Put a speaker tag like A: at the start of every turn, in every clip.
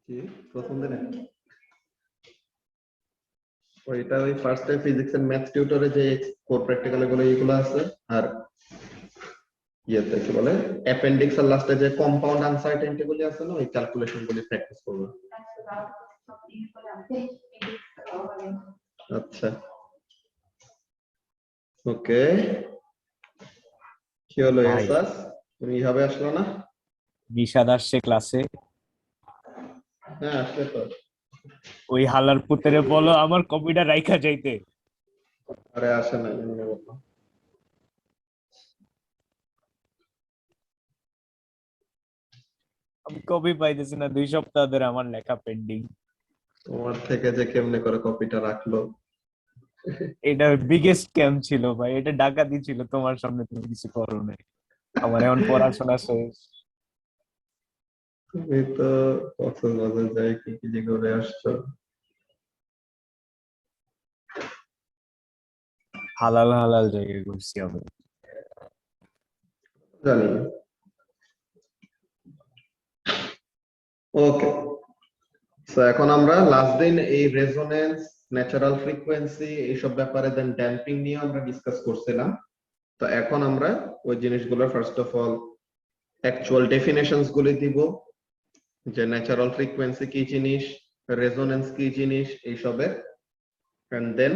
A: কি প্রথম দিনে ওইটা ওই first time physics and math টিউটরে যে কোর প্র্যাকটিক্যাল এগুলো আছে আর ইয়েতে কি বলে অ্যাপেন্ডিক্স আর লাস্টে যে কম্পাউন্ড আনসার্টেনিটি গুলি আছে না ওই ক্যালকুলেশন গুলি প্র্যাকটিস করব। আচ্ছা ওকে কি হলো এসাস তুমি এইভাবে আসলো না?
B: নিশাদ আসছে ক্লাসে।
A: হ্যাঁ আসলে তো
B: ওই হালার পুতেরে বলো আমার কপিটা রাইখা যাইতে।
A: আরে আসে না এমনি বললাম।
B: আমি কপি পাইতেছি না, 2 সপ্তাহ ধরে আমার লেখা পেন্ডিং।
A: তোমার থেকে যে কেমনে করে কপিটা রাখলো।
B: এটা বিগেস্ট স্ক্যাম ছিল ভাই, এটা ডাকাতি ছিল, তোমার সামনে তুমি কিছু করো নাই। আমার এখন পড়াশোনা শেষ।
A: তুমি তো কক্সবাজার যাই কি কি যে করে আসছো।
B: হালাল হালাল জায়গায় ঘুরছি আমি।
A: জানি ওকে সো এখন আমরা লাস্ট দিন এই রেজোনেন্স ন্যাচারাল ফ্রিকোয়েন্সি এইসব ব্যাপারে দেন ড্যাম্পিং নিয়ে আমরা ডিসকাস করছিলাম। তো এখন আমরা ওই জিনিসগুলো first of all actual definitions গুলি দিব যে ন্যাচারাল ফ্রিকোয়েন্সি কি জিনিস, রেজোনেন্স কি জিনিস এইসবের, এন্ড দেন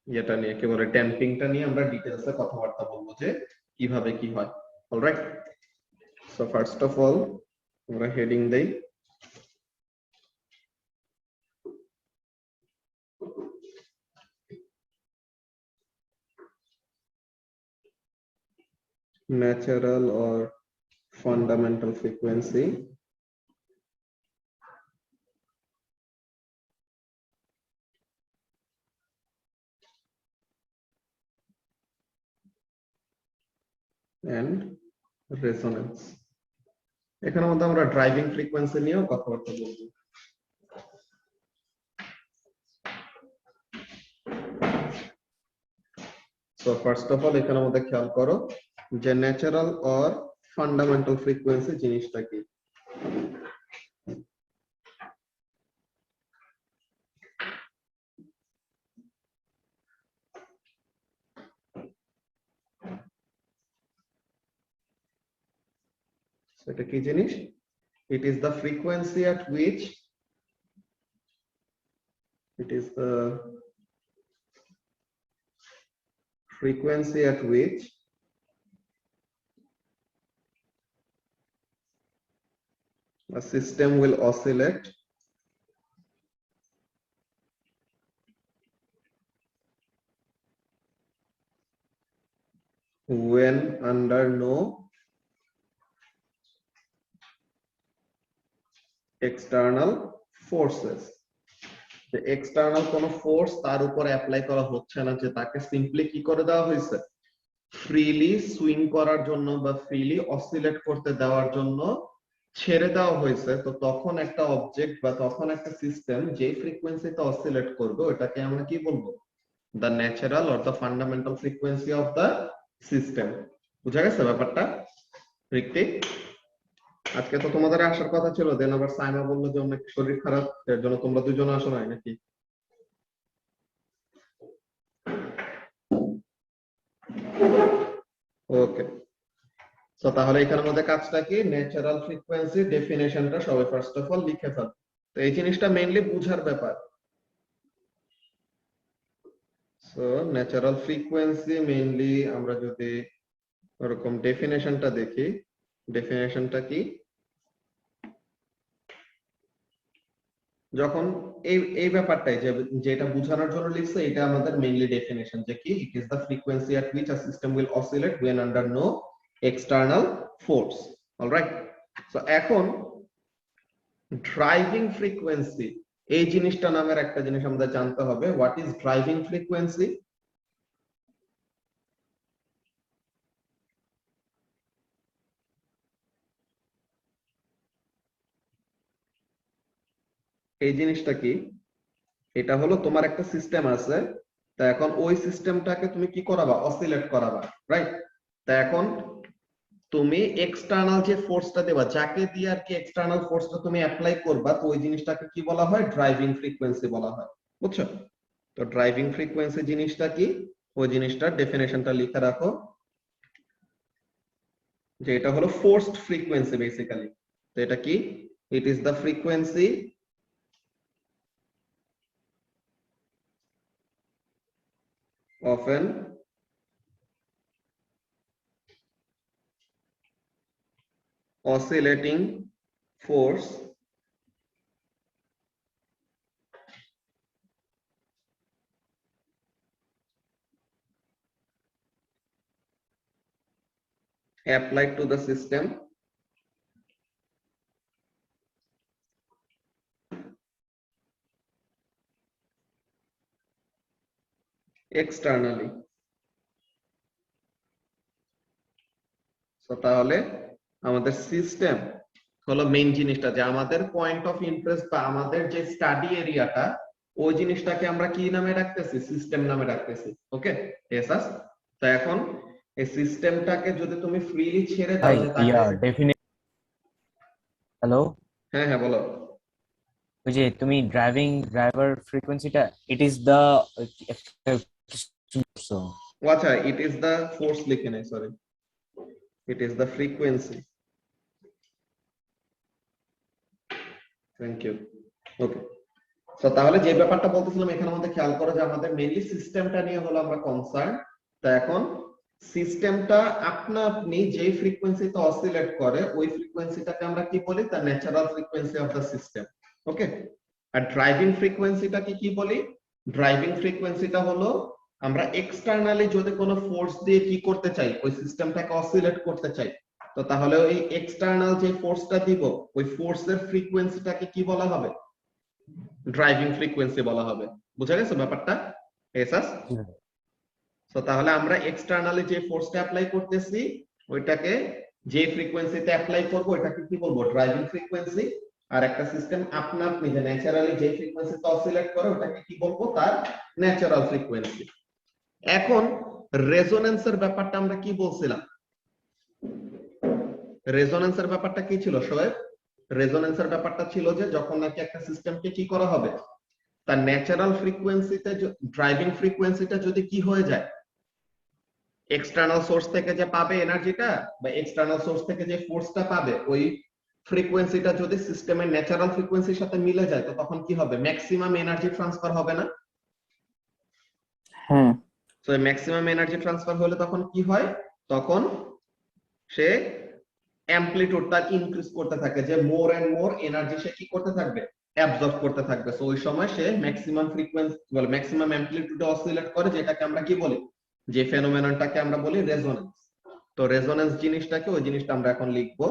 A: এটা নিয়ে একেবারে ড্যাম্পিংটা নিয়ে আমরা ডিটেইলসে কথাবার্তা বলবো যে কিভাবে কি হয়। Alright so first of all আমরা হেডিং দেই natural or fundamental frequency and resonance। এখানের মধ্যে আমরা ড্রাইভিং ফ্রিকোয়েন্সি নিয়েও কথাবার্তা বলবো। সো ফার্স্ট অফ অল এখানের মধ্যে খেয়াল করো যে ন্যাচারাল অর ফান্ডামেন্টাল ফ্রিকোয়েন্সি জিনিসটা কি। এটা কি জিনিস? It is the frequency at which it is the frequency at which a system will oscillate when under no external forces। যে এক্সটার্নাল কোন ফোর্স তার উপর অ্যাপ্লাই করা হচ্ছে না, যে তাকে সিম্পলি কি করে দেওয়া হয়েছে, ফ্রিলি সুইং করার জন্য বা ফ্রিলি অসিলেট করতে দেওয়ার জন্য ছেড়ে দেওয়া হয়েছে। তো তখন একটা অবজেক্ট বা তখন একটা সিস্টেম যে ফ্রিকোয়েন্সিতে অসিলেট করবে ওটাকে আমরা কি বলবো, the natural or the fundamental frequency of the system. বুঝা গেছে ব্যাপারটা? ঋত্বিক আজকে তো তোমাদের আসার কথা ছিল, দেন আবার সাইমা বললো যে অনেক শরীর খারাপ, এর জন্য তোমরা দুজন আসো নাই নাকি? ওকে সো তাহলে এখানের মধ্যে কাজটা কি, ন্যাচারাল ফ্রিকোয়েন্সি ডেফিনেশনটা সবাই ফার্স্ট অফ অল লিখে ফেল। তো এই জিনিসটা মেইনলি বুঝার ব্যাপার। সো ন্যাচারাল ফ্রিকোয়েন্সি মেইনলি আমরা যদি ওরকম ডেফিনেশনটা দেখি, ডেফিনেশনটা কি, যখন এই এই ব্যাপারটাই যে যেটা বোঝানোর জন্য লিখছে এটা আমাদের মেইনলি ডেফিনেশন যে কি, ইট is the frequency at which a system will oscillate when under no external force। Alright so এখন ড্রাইভিং ফ্রিকোয়েন্সি এই জিনিসটা নামের একটা জিনিস আমাদের জানতে হবে। What is driving frequency? এই জিনিসটা কি, এটা হলো তোমার একটা সিস্টেম আছে, তা এখন ওই সিস্টেমটাকে তুমি কি করাবা, অসিলেট করাবা, রাইট? তা এখন তুমি এক্সটার্নাল যে ফোর্সটা দেবা, যাকে দিয়ে আর কি এক্সটার্নাল ফোর্সটা তুমি অ্যাপ্লাই করবা, তো ওই জিনিসটাকে কি বলা হয়? ড্রাইভিং ফ্রিকোয়েন্সি বলা হয়। বুঝছো? তো ড্রাইভিং ফ্রিকোয়েন্সি জিনিসটা কি, ওই জিনিসটার ডেফিনেশনটা লিখে রাখো, যে এটা হলো ফোর্সড ফ্রিকোয়েন্সি বেসিক্যালি। তো এটা কি? ইট is the frequency of an oscillating force applied to the system externally. So তাহলে আমাদের সিস্টেম হলো মেইন জিনিসটা, যে আমাদের পয়েন্ট অফ ইন্টারেস্ট বা আমাদের যে স্টাডি এরিয়াটা, ওই জিনিসটাকে আমরা কি নামে রাখতেছি? সিস্টেম নামে রাখতেছি। ওকে এসাস। তো এখন এই সিস্টেমটাকে যদি তুমি ফ্রিলি ছেড়ে দাও,
B: ভাই
A: যে তাকে
B: ডেফিনেট। হ্যালো,
A: হ্যাঁ হ্যাঁ বলো।
B: ওই যে তুমি ড্রাইভার ফ্রিকোয়েন্সিটা, ইট ইজ দ্য
A: ও আচ্ছা, ইট ইজ দ্য ফোর্স লিখে নেই, sorry, it is the frequency. Thank you. Okay, তো তাহলে যে ব্যাপারটা বলতেছিলাম, এখানে আমাদের খেয়াল করো যে আমাদের মেইনলি সিস্টেমটা নিয়ে হলো আমরা কনসার্ন। তো এখন সিস্টেমটা আপনা আপনি যে ফ্রিকোয়েন্সিতে অসিলেট করে, ওই ফ্রিকোয়েন্সিটাকে আমরা কি বলি? The natural frequency of the system. Okay, আর ড্রাইভিং ফ্রিকোয়েন্সিটাকে কি বলি? ড্রাইভিং ফ্রিকোয়েন্সিটা হলো আমরা এক্সটার্নালি যদি কোনো ফোর্স দিয়ে কি করতে চাই, ওই সিস্টেমটাকে অসিলেট করতে চাই, তো তাহলে ওই এক্সটার্নাল যে ফোর্সটা দিব, ওই ফোর্সের ফ্রিকোয়েন্সিটাকে কি বলা হবে? ড্রাইভিং ফ্রিকোয়েন্সি বলা হবে। বুঝা গেছে ব্যাপারটা? এসাস। তো তাহলে আমরা এক্সটার্নালি যে ফোর্সটা অ্যাপ্লাই করতেছি, ওইটাকে যে ফ্রিকোয়েন্সিতে অ্যাপ্লাই করব, ওইটাকে কি বলবো? Driving frequency. আর একটা সিস্টেম আপনা আপনি যে ন্যাচারালি যে ফ্রিকোয়েন্সিতে অসিলেট করে, ওটাকে কি বলবো? তার ন্যাচারাল ফ্রিকোয়েন্সি। এখন রেজোন্যান্সের ব্যাপারটা আমরা কি বলছিলাম? রেজোন্যান্সের ব্যাপারটা কি ছিল শোয়েব? রেজোন্যান্সের ব্যাপারটা ছিল যে যখন নাকি একটা সিস্টেমকে কি করা হবে, তার ন্যাচারাল ফ্রিকোয়েন্সিতে, ড্রাইভিং ফ্রিকোয়েন্সিটা যদি কি হয়ে যায়, এক্সটার্নাল সোর্স থেকে যে পাবে এনার্জিটা, বা এক্সটার্নাল সোর্স থেকে যে ফোর্সটা পাবে, ওই ফ্রিকোয়েন্সিটা যদি সিস্টেমের ন্যাচারাল ফ্রিকোয়েন্সির সাথে মিলে যায়, তো তখন কি হবে? ম্যাক্সিমাম এনার্জি ট্রান্সফার হবে না?
C: হ্যাঁ,
A: তো ম্যাক্সিমাম এনার্জি ট্রান্সফার হলে তখন কি হয়? তখন সে অ্যামপ্লিটিউডটা ইনক্রিজ করতে থাকে, যে মোর এন্ড মোর এনার্জি সে কি করতে থাকবে? অ্যাবজর্ব করতে থাকবে। সো ওই সময় সে ম্যাক্সিমাম ফ্রিকোয়েন্সি বলে ম্যাক্সিমাম অ্যামপ্লিটিউডে অসিলেট করে, যেটাকে আমরা কি বলি? যে ফেনোমেননটাকে আমরা বলি রেজোনেন্স। তো রেজোনেন্স জিনিসটাকে, ওই জিনিসটা আমরা এখন লিখবো।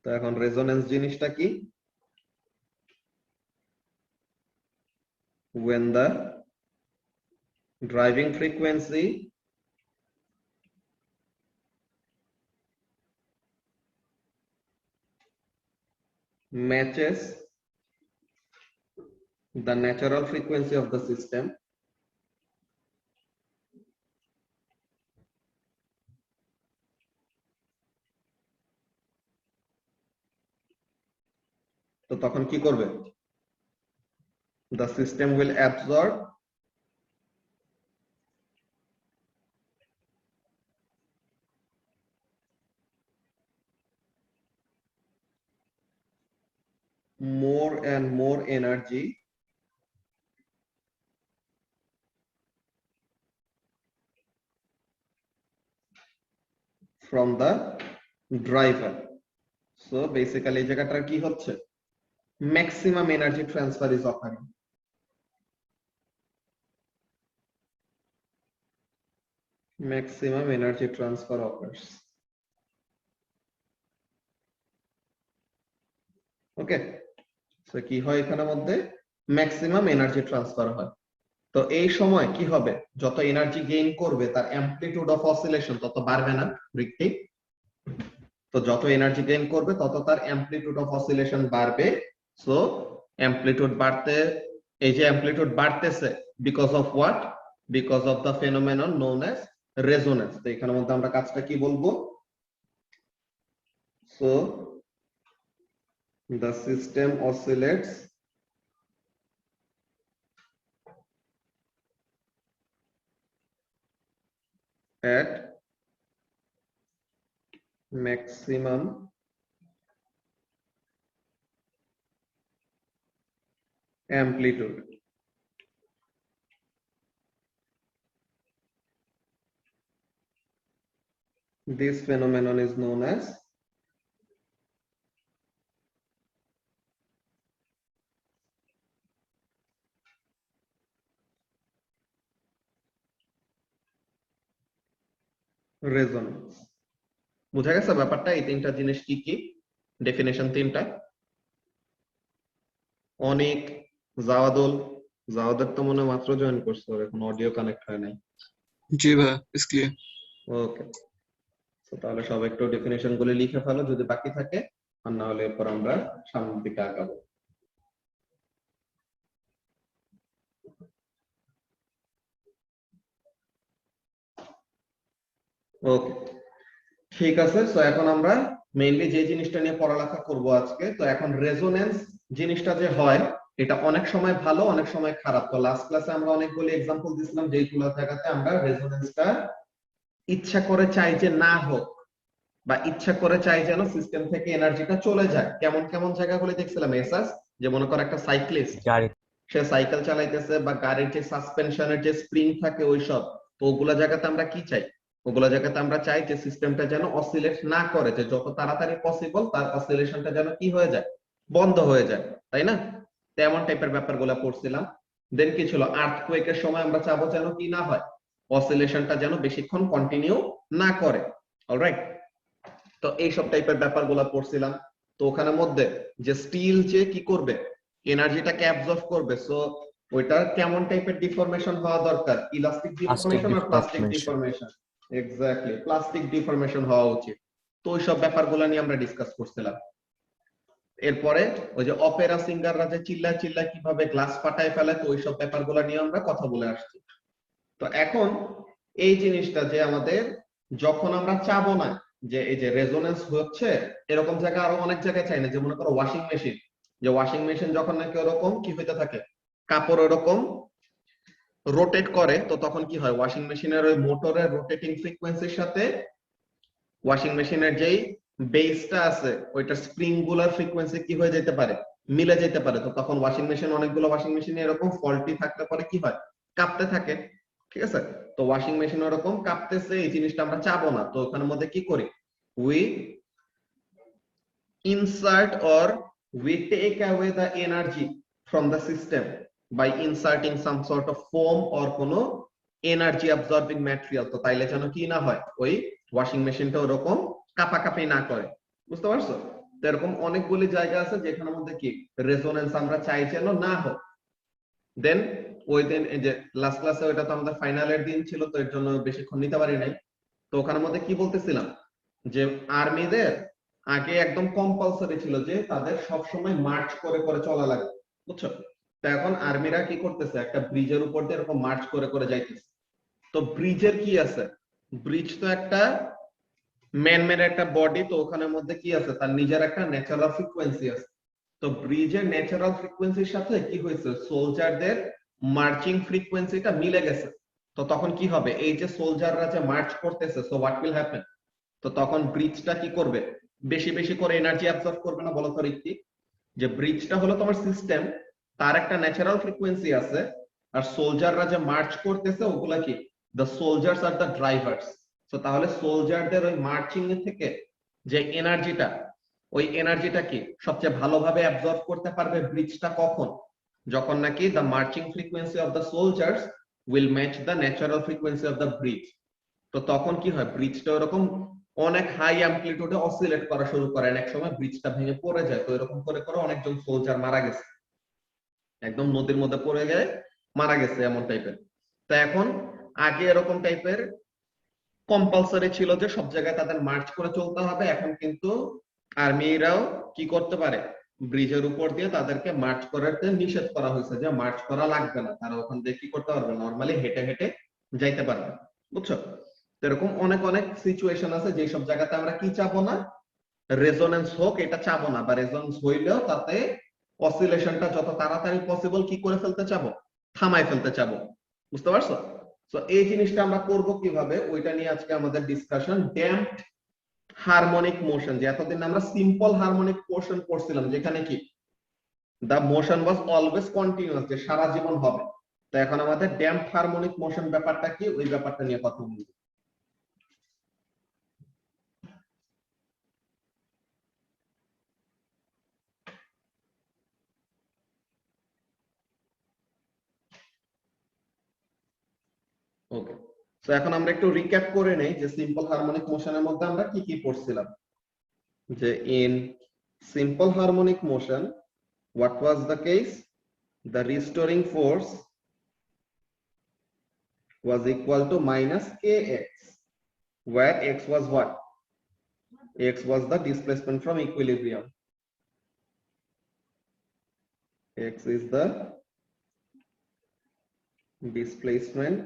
A: তো এখন রেজোনেন্স জিনিসটা কি? when the driving frequency matches the natural frequency of the system, তো তখন কি করবে? the system will absorb more and more energy from the driver. So basically এই জায়গাটা কি হচ্ছে? maximum energy transfer is occurring. Maximum energy transfer occurs. Okay, so কি হয় এখানের মধ্যে? ম্যাক্সিমাম এনার্জি ট্রান্সফার হয়। তো এই সময় কি হবে? যত এনার্জি গেইন করবে, তার অ্যামপ্লিটিউড অফ অসিলেশন তত বাড়বে না বৃত্তি? তো যত এনার্জি গেইন করবে, তত তার অ্যামপ্লিটিউড অফ অসিলেশন বাড়বে। সো অ্যামপ্লিটিউড বাড়তে, এই যে অ্যামপ্লিটিউড বাড়তেছে, because of what? because of the phenomenon known as resonance. তো এখানের মধ্যে আমরা কাজটা কি বলবো? So the system oscillates at maximum amplitude. This phenomenon is known as resonance. বুঝা গেছে ব্যাপারটা? এই তিনটা জিনিস কি কি, ডেফিনেশন তিনটা। অনেক জাওয়াদের তো মনে মাত্র জয়েন করছে, এখন অডিও কানেক্ট হয় নাই।
C: জি ভাই, ইটস ক্লিয়ার।
A: ওকে, তো তাহলে সব একটু ডেফিনেশন গুলো লিখে ফেলো যদি বাকি থাকে, আর না হলে এরপর আমরা সামনের দিকে আগাবো। ওকে, ঠিক আছে। সো এখন আমরা মেইনলি যে জিনিসটা নিয়ে পড়ালেখা করব আজকে, তো এখন রেজোনেন্স জিনিসটা যে হয় এটা অনেক সময় ভালো, অনেক সময় খারাপ। তো লাস্ট ক্লাসে আমরা অনেকগুলো এক্সাম্পল দিছিলাম যেইগুলো জায়গাতে আমরা রেজোনেন্সটা ইচ্ছা করে চাই যে না হোক, বা ইচ্ছা করে চাই যেন সিস্টেম থেকে এনার্জিটা চলে যায়। কেমন কেমন জায়গাগুলো দেখছিলাম এসাস, যে মনে করো একটা সাইক্লিস্ট সে সাইকেল চালাইতেছে, বা গাড়ির যে সাসপেনশনের যে স্প্রিং থাকে ওইসব, তো ওগুলা জায়গাতে আমরা কি চাই? ওগুলা জায়গাতে আমরা চাই যে সিস্টেমটা যেন অসিলেট না করে, যে যত তাড়াতাড়ি পসিবল তার অসিলেশনটা যেন কি হয়ে যায়, বন্ধ হয়ে যায়, তাই না? তেমন টাইপের ব্যাপারগুলো পড়ছিলাম। দেন কি ছিল, আর্থকুয়েকের সময় আমরা চাবো যেন কি না হয়, অসিলেশনটা যেন বেশিক্ষণ কন্টিনিউ না করে। অলরাইট, তো এইসব টাইপের ব্যাপারগুলো পড়ছিলাম। তো ওখানের মধ্যে যে স্টিল যে কি করবে, এনার্জিটাকে অ্যাবজর্ব করবে, সো ওইটার কেমন টাইপের ডিফরমেশন হওয়া দরকার? ইলাস্টিক ডিফরমেশন আর plastic deformation? Exactly, plastic deformation হওয়া উচিত। তো ওইসব ব্যাপারগুলো নিয়ে আমরা ডিসকাস করছিলাম। এরপরে ওই যে অপেরা সিঙ্গাররা যে চিল্লা চিল্লা কিভাবে গ্লাস ফাটায় ফেলে, তো ওইসব ব্যাপারগুলো নিয়ে আমরা কথা বলে আসছি। তো এখন এই জিনিসটা যে আমাদের যখন আমরা চাবো না যে এই যে রেজোনেন্স হচ্ছে, এরকম জায়গা আরো অনেক জায়গায় চাই না। যে মনে করো ওয়াশিং মেশিন, যে ওয়াশিং মেশিন যখন নাকি ওরকম কি হইতে থাকে, কাপড় ওরকম রোটেট করে, তো তখন কি হয়, ওয়াশিং মেশিনের ওই মোটরের রোটেটিং ফ্রিকোয়েন্সির সাথে ওয়াশিং মেশিনের যেই বেসটা আছে ওইটার স্প্রিং গুলার ফ্রিকোয়েন্সি কি হয়ে যেতে পারে, মিলে যেতে পারে। তো তখন ওয়াশিং মেশিন, অনেকগুলো ওয়াশিং মেশিন এরকম ফল্টি থাকলে পরে কি হয়, কাঁপতে থাকে। ঠিক আছে, তো ওয়াশিং মেশিন ওরকম কাঁপতেছে, এই জিনিসটা আমরা চাবো না। তো ওখানের মধ্যে কি করি, we insert or we take away the energy from the system by inserting some sort of foam or কোনো energy absorbing material। তো তাইলে যেন কি না হয়, ওই ওয়াশিং মেশিনটা ওরকম কাঁপাকাঁপি না করে। বুঝতে পারছো? তো এরকম অনেকগুলি জায়গা আছে যেখানের মধ্যে কি রেজোনেন্স আমরা চাই যেন না হোক। দেন ওই দিন এই যে লাস্ট ক্লাসে, ওইটা তো আমাদের ফাইনালের দিন ছিল, তো এর জন্য বেশিক্ষণ নিতে পারি নাই। তো ওখানের মধ্যে কি বলতেছিলাম, যে আর্মিদের আগে একদম কম্পালসারি ছিল যে তাদের সব সময় মার্চ করে করে চলা লাগে, বুঝছো? তো এখন আর্মিরা কি করতেছে, একটা ব্রিজের উপর দিয়ে এরকম মার্চ করে করে যাইতেছে। তো ব্রিজের কি আছে, ব্রিজ তো একটা ম্যান মেড একটা বডি, তো ওখানের মধ্যে কি আছে, তার নিজের একটা ন্যাচারাল ফ্রিকোয়েন্সি আছে। তো ব্রিজের ন্যাচারাল ফ্রিকোয়েন্সির সাথে কি হয়েছে, সোলজারদের মার্চিং ফ্রিকোয়েন্সিটা মিলে গেছে। তো তখন কি হবে, এই যে সোলজাররা যে মার্চ করতেছে, সো হোয়াট উইল হ্যাপেন, তো তখন ব্রিজটা কি করবে, বেশি বেশি করে এনার্জি অ্যাবজর্ব করবে না? বলো তো রিক্তি, যে ব্রিজটা হলো তোমার সিস্টেম, তার একটা ন্যাচারাল ফ্রিকোয়েন্সি আছে, আর সোলজাররা যে মার্চ করতেছে ওগুলা কি, দ্য সোলজার্স আর দ্য ড্রাইভার্স। তো তাহলে সোলজারদের ওই মার্চিং এর থেকে যে এনার্জিটা, ওই এনার্জিটা কি সবচেয়ে ভালোভাবে অ্যাবজর্ব করতে পারবে ব্রিজটা কখন, যখন নাকি the marching frequency of the soldiers will match the natural frequency of the bridge. তো তখন কি হয়, ব্রিজটা ওরকম অনেক হাই অ্যামপ্লিটিউডে অসিলেট করা শুরু করে, এক সময় ব্রিজটা ভেঙে পড়ে যায়। তো এরকম করে করে অনেকজন সোলজার মারা গেছে, একদম নদীর মধ্যে পড়ে গিয়ে মারা গেছে, এমন টাইপের। তো এখন আগে এরকম টাইপের কম্পালসারি ছিল যে সব জায়গায় তাদের মার্চ করে চলতে হবে, এখন কিন্তু আর্মিরাও কি করতে পারে, ব্রিজের উপর দিয়ে তাদেরকে মার্চ করাতে নিষেধ করা হয়েছে, যে মার্চ করা লাগবে না, তারা ওখান দিয়ে কি করতে পারবে, নরমালি হেঁটে হেঁটে যাইতে পারবে। বুঝছো? এরকম অনেক অনেক সিচুয়েশন আছে যেসব জায়গাতে আমরা কি চাবো না, রেজোনেন্স হোক এটা চাবো না, বা রেজোনেন্স হইলেও তাতে অসিলেশনটা যত তাড়াতাড়ি পসিবল কি করে ফেলতে চাবো, থামাই ফেলতে চাবো। বুঝতে পারছো? তো এই জিনিসটা আমরা করব কিভাবে, ওইটা নিয়ে আজকে আমাদের ডিসকাশন। ড্যাম্পড হারমোনিক মোশন, যে এতদিন আমরা সিম্পল হারমোনিক মোশন পড়ছিলাম, যেখানে কি দা মোশন ওয়াজ অলওয়েজ কন্টিনিউয়াস, যে সারা জীবন হবে। তো এখন আমাদের ড্যাম্পড হারমোনিক মোশন ব্যাপারটা কি, ওই ব্যাপারটা নিয়ে কথা বলবো। ওকে, তো এখন আমরা একটু রিক্যাপ করে নেই যে সিম্পল হারমোনিক মোশনের মধ্যে আমরা কি কি পড়ছিলাম। যে in simple harmonic motion, what was the case? The restoring force was equal to minus kx, where x was what? X was the displacement from equilibrium. X is the displacement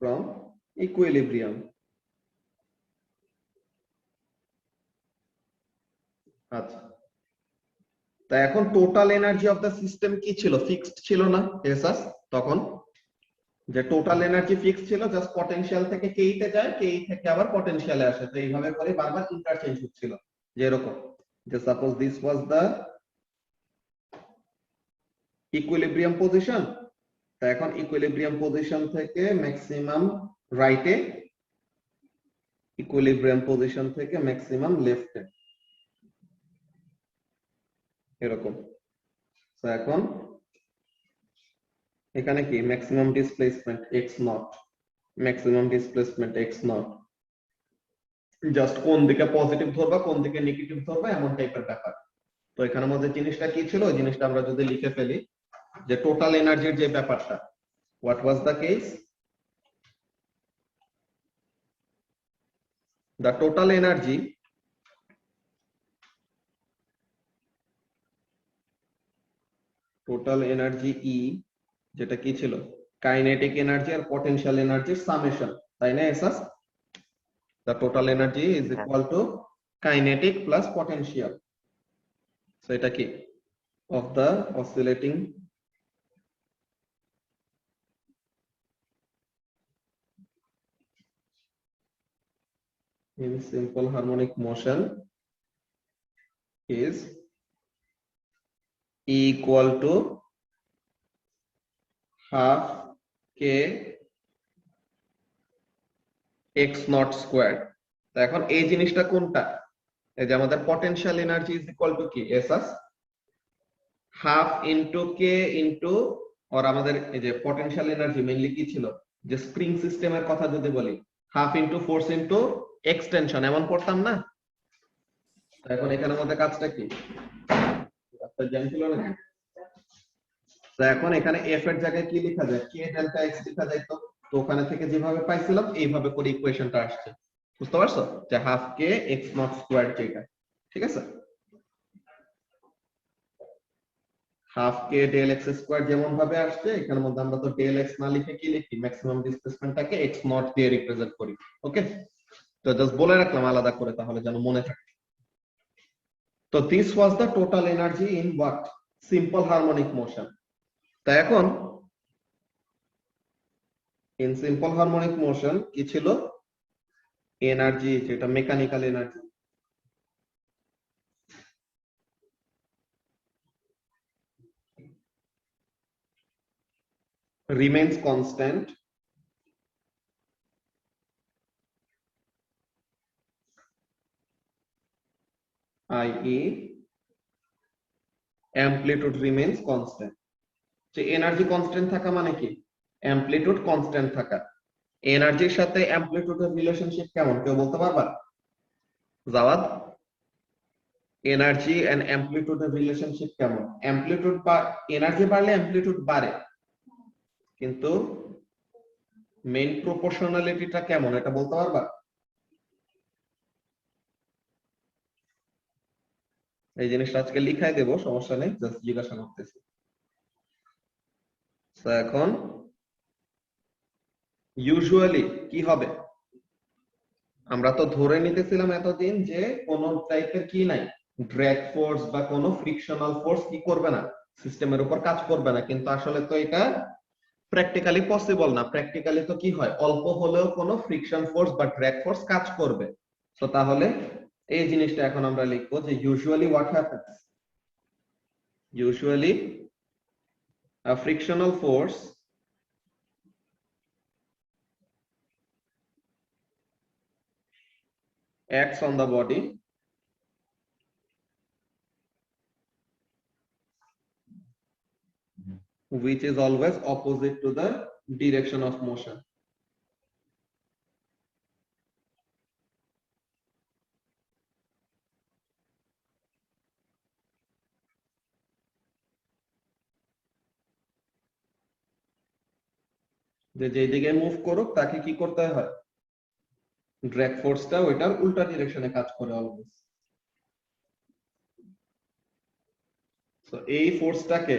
A: from equilibrium. আচ্ছা, তা এখন total energy of the system কি ছিল, fixed ছিল না Asus তখন, যে total energy fixed ছিল, জাস্ট পটেনশিয়াল থেকে কেই তে যায়, কেই থেকে আবার পটেনশিয়ালে আসে। তো এইভাবে করে বারবার ইন্টারচেঞ্জ হচ্ছিল, যে এরকম, যে suppose this was the equilibrium position, তা এখন ইকুইলিব্রিয়াম পজিশন থেকে ম্যাক্সিমাম রাইটে, ইকুইলিব্রিয়াম পজিশন থেকে ম্যাক্সিমাম লেফটে, এরকম। তো এখন এখানে কি maximum displacement x not, maximum displacement x not, just কোন দিকে পজিটিভ ধরবা কোন দিকে নেগেটিভ ধরবা এমন টাইপের ব্যাপার। তো এখানে আমাদের জিনিসটা কি ছিল, ওই জিনিসটা আমরা যদি লিখে ফেলি, যে টোটাল এনার্জির যে ব্যাপারটা, what was the case, the total energy E, যেটা কি ছিল, কাইনেটিক এনার্জি আর পটেনশিয়াল এনার্জির সামেশন, তাই না এসাস? The total energy is equal to kinetic plus potential. So এটা কি, of the oscillating in simple harmonic motion is E equal to half k x naught squared. তো এখন এই জিনিসটা কোনটা, এই যে আমাদের potential energy is equal two কি এসাস, হাফ ইনটু কে ইনটু, আর আমাদের এই যে পটেনশিয়াল এনার্জি মেইনলি কি ছিল, যে স্প্রিং সিস্টেমের কথা যদি বলি, half into force into extension, এমন পড়তাম না? এখন এখানের মধ্যে কাজটা কি, জানছিল না? তো এখন এখানে এফ এর জায়গায় কি লেখা যায়, কে ডেল্টা এক্স লেখা যায়। তো ওখানে থেকে যেভাবে পাইছিলাম এইভাবে করে ইকুয়েশনটা আসছে। বুঝতে পারছো, যে half K x not square যেটা, ঠিক আছে, হাফ কে ডেল এক্স স্কোয়ার যেমন ভাবে আসছে, এখানের মধ্যে আমরা তো ডেল এক্স না লিখে কি লিখি, ম্যাক্সিমাম ডিসপ্লেসমেন্টটাকে এক্স নট দিয়ে রিপ্রেজেন্ট করি। ওকে, তো জাস্ট বলে রাখলাম আলাদা করে, তাহলে যেন মনে থাকে। তো this was the total energy in what, simple harmonic motion. তা এখন ইন সিম্পল হারমোনিক মোশন কি ছিল, এনার্জি যেটা mechanical energy, remains constant, i.e. amplitude remains constant. যে এনার্জি কনস্ট্যান্ট থাকা মানে কি, অ্যামপ্লিটিউড কনস্ট্যান্ট থাকা। এনার্জির সাথে অ্যামপ্লিটিউডের রিলেশনশিপ কেমন, কেউ বলতে পারবা? জাওয়াদ, এনার্জি এন্ড অ্যামপ্লিটিউডের রিলেশনশিপ কেমন? অ্যামপ্লিটিউড বা এনার্জি বাড়লে অ্যামপ্লিটিউড বাড়ে, কিন্তু মেইন প্রপোর্শনালিটিটা কেমন এটা বলতে পারবা? এই জিনিসটা আজকে লিখাই দেবো, সমস্যা নেই, জাস্ট জিজ্ঞাসা করতেছি। তো এখন ইউজুয়ালি কি হবে, আমরা তো ধরে নিতেছিলাম এতদিন যে কোন টাইপের কি নাই, ড্র্যাগ ফোর্স বা কোনো ফ্রিকশনাল ফোর্স কি করবে না, সিস্টেমের উপর কাজ করবে না, কিন্তু আসলে তো এটা প্র্যাকটিক্যালি পসিবল না। প্র্যাকটিক্যালি তো কি হয়, অল্প হলেও কোনো ফ্রিকশন ফোর্স বা ড্র্যাগ ফোর্স কাজ করবে। তো তাহলে এই জিনিসটা এখন আমরা লিখবো যে usually what happens, usually a frictional force acts on the body which is always opposite to the direction of motion. যে যেদিকে মুভ করুক তাকে কি করতে হয়, ড্র্যাগ ফোর্সটা ওইটার উল্টা ডিরেকশনে কাজ করে অলওয়েজ। সো এই ফোর্সটাকে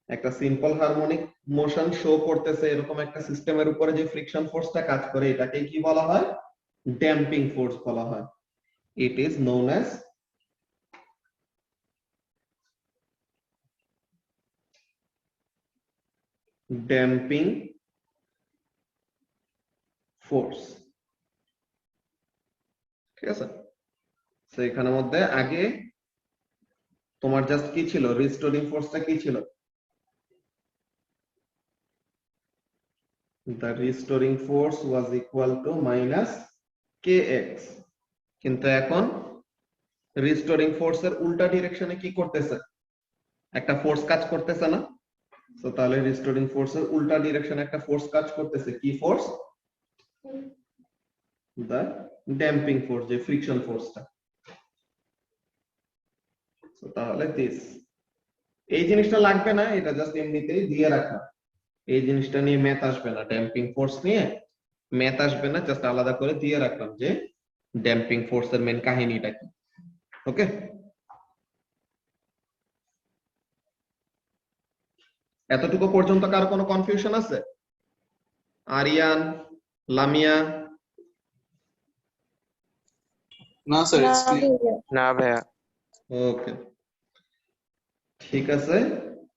A: একটা সিম্পল হারমোনিক মোশন শো করতেছে এরকম একটা সিস্টেমের উপরে যে ফ্রিকশন ফোর্সটা কাজ করে এটাকে কি বলা হয়, ড্যাম্পিং ফোর্স বলা হয়। It is known as damping force. ঠিক আছে, তো এখানের মধ্যে আগে তোমার জাস্ট কি ছিল, রিস্টোরিং ফোর্সটা কি ছিল, the restoring force was equal to minus kx, কিন্তু এখন রিস্টোরিং ফোর্স এর উল্টা ডিরেকশনে কি করতেছে, একটা ফোর্স কাজ করতেছে না। তো তাহলে রিস্টোরিং ফোর্স এর উল্টা ডিরেকশনে একটা ফোর্স কাজ করতেছে, কি ফোর্স, দা ড্যাম্পিং ফোর্স, যে ফ্রিকশন ফোর্সটা। তো তাহলে দিস, এই জিনিসটা লাগবে না, এটা জাস্ট এমনিতেই দিয়ে রাখা, এই জিনিসটা নিয়ে ম্যাথ আসবে না, ড্যাম্পিং ফোর্স নিয়ে ম্যাথ আসবে না, জাস্ট আলাদা করে দিয়ে রাখলাম যে ড্যাম্পিং ফোর্স এর মেন কাহিনীটা কি। ওকে, এতটুকু পর্যন্ত কার কোনো কনফিউশন আছে? আরিয়ান, লামিয়া?
C: না স্যার, ইটস ক্লিয়ার।
D: না ভাইয়া।
A: ওকে, ঠিক আছে।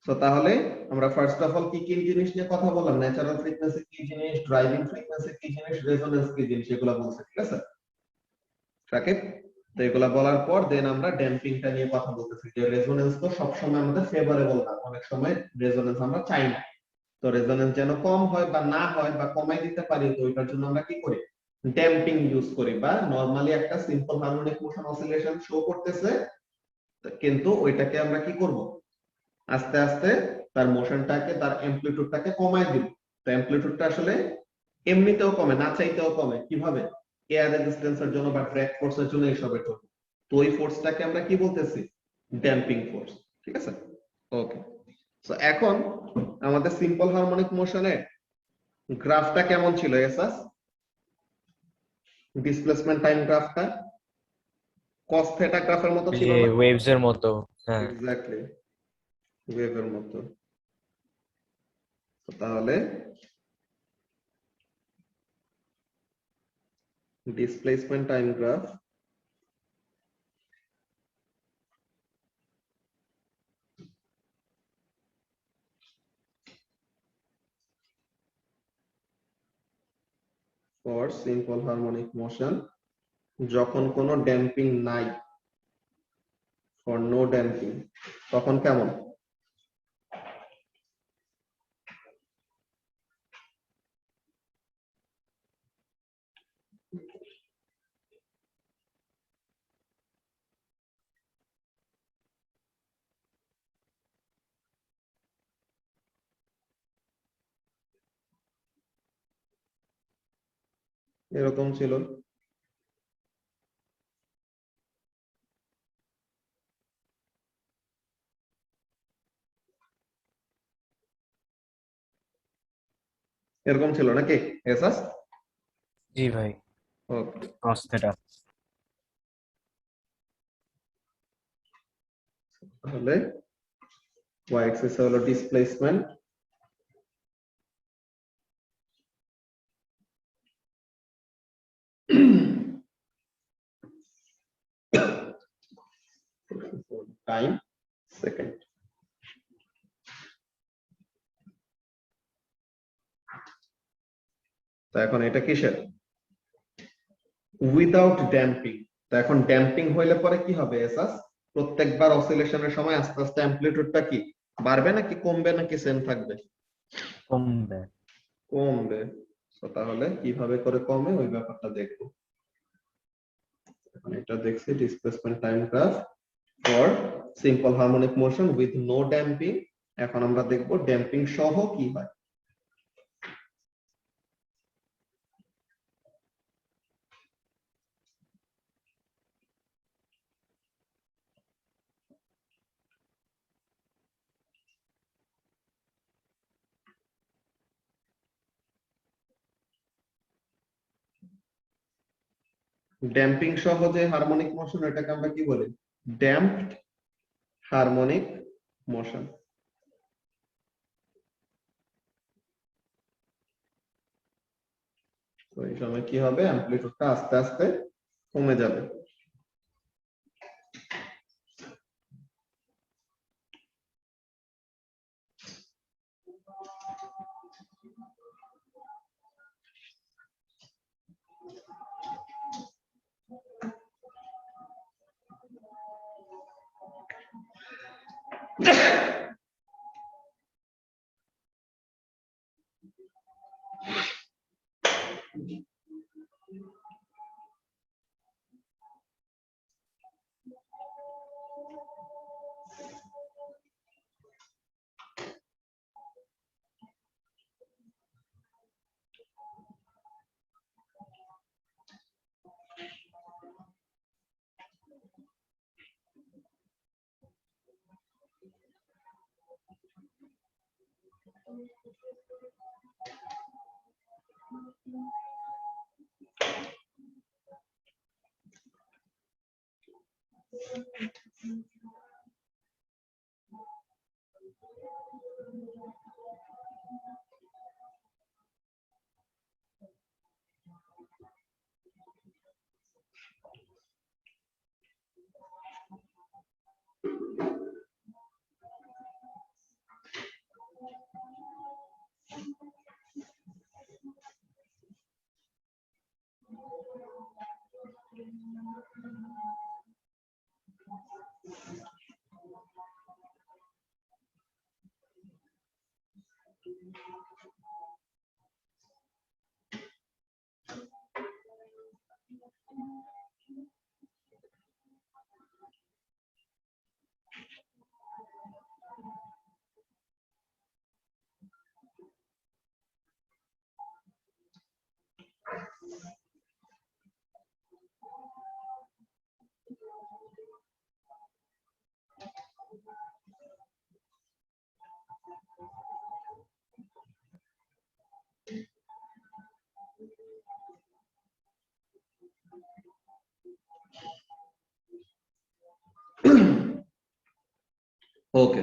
A: তো তাহলে আমরা ফার্স্ট অফ অল কি কি জিনিস নিয়ে কথা বললাম, ন্যাচারাল ফ্রিকোয়েন্সি কি জিনিস, ড্রাইভিং ফ্রিকোয়েন্সি কি জিনিস, রেজোন্যান্স কি জিনিস, এগুলো বলছে। ঠিক আছে রাকিব, তো এগুলা বলার পর দেন আমরা ড্যাম্পিংটা নিয়ে কথা বলতেছি, যে রেজোন্যান্স তো সবসময় আমাদের ফেভারেবল না, অনেক সময় রেজোন্যান্স আমরা চাই না। তো রেজোন্যান্স যেন কম হয় বা না হয় বা কমাই দিতে পারি, তো ওইটার জন্য আমরা কি করি, ড্যাম্পিং ইউজ করি। বা নরমালি একটা simple harmonic motion oscillation show করতেছে, কিন্তু ওইটাকে আমরা কি করব, আস্তে আস্তে তার মোশনটাকে, তার অ্যামপ্লিটিউডটাকে কমাই দিব। তো অ্যামপ্লিটিউডটা আসলে এমনিতেও কমে, না চাইতেও কমে, কিভাবে, এয়ার রেজিস্ট্যান্সের জন্য বা ড্র্যাগ ফোর্সের জন্য, এইসবের জন্য। তো ওই ফোর্সটাকে আমরা কি বলতেছি, ড্যাম্পিং ফোর্স। ঠিক আছে, ওকে। সো এখন আমাদের সিম্পল হারমোনিক মোশনের গ্রাফটা কেমন ছিল এসাস, ডিসপ্লেসমেন্ট টাইম গ্রাফটা cos থিটা গ্রাফের মতো ছিল
D: যে
A: না?
D: ওয়েভস এর মতো। হ্যাঁ,
A: এক্স্যাক্টলি, ওয়েভের মতো। তো তাহলে displacement time graph for simple harmonic motion, যখন কোনো ড্যাম্পিং নাই, ফর নো ড্যাম্পিং, তখন কেমন, এরকম ছিল। এরকম ছিল নাকি এসাস?
D: জি ভাই,
A: ওকে,
D: cos থিটা।
A: তাহলে y axis হলো ডিসপ্লেসমেন্ট, টাইম সেকেন্ড। তো এখন এটা কিসের? Without damping. তো এখন ড্যাম্পিং হইলে পরে কি হবে এসাস? প্রত্যেকবার অসিলেশনের সময় আস্তে আস্তে অ্যামপ্লিটিউডটা কি বাড়বে নাকি কমবে নাকি সেম থাকবে?
B: কমবে।
A: কমবে। তো তাহলে কিভাবে করে কমে ওই ব্যাপারটা দেখবো। এখন এটা দেখছি displacement time graph for simple harmonic motion with no damping. এখন আমরা দেখবো ড্যাম্পিং সহ কি হয়। ড্যাম্পিং সহ যে হারমোনিক মোশন এটাকে আমরা কি বলি? Damped harmonic motion. তো এই সময় কি হবে? অ্যামপ্লিটিউডটা আস্তে আস্তে কমে যাবে। ওকে,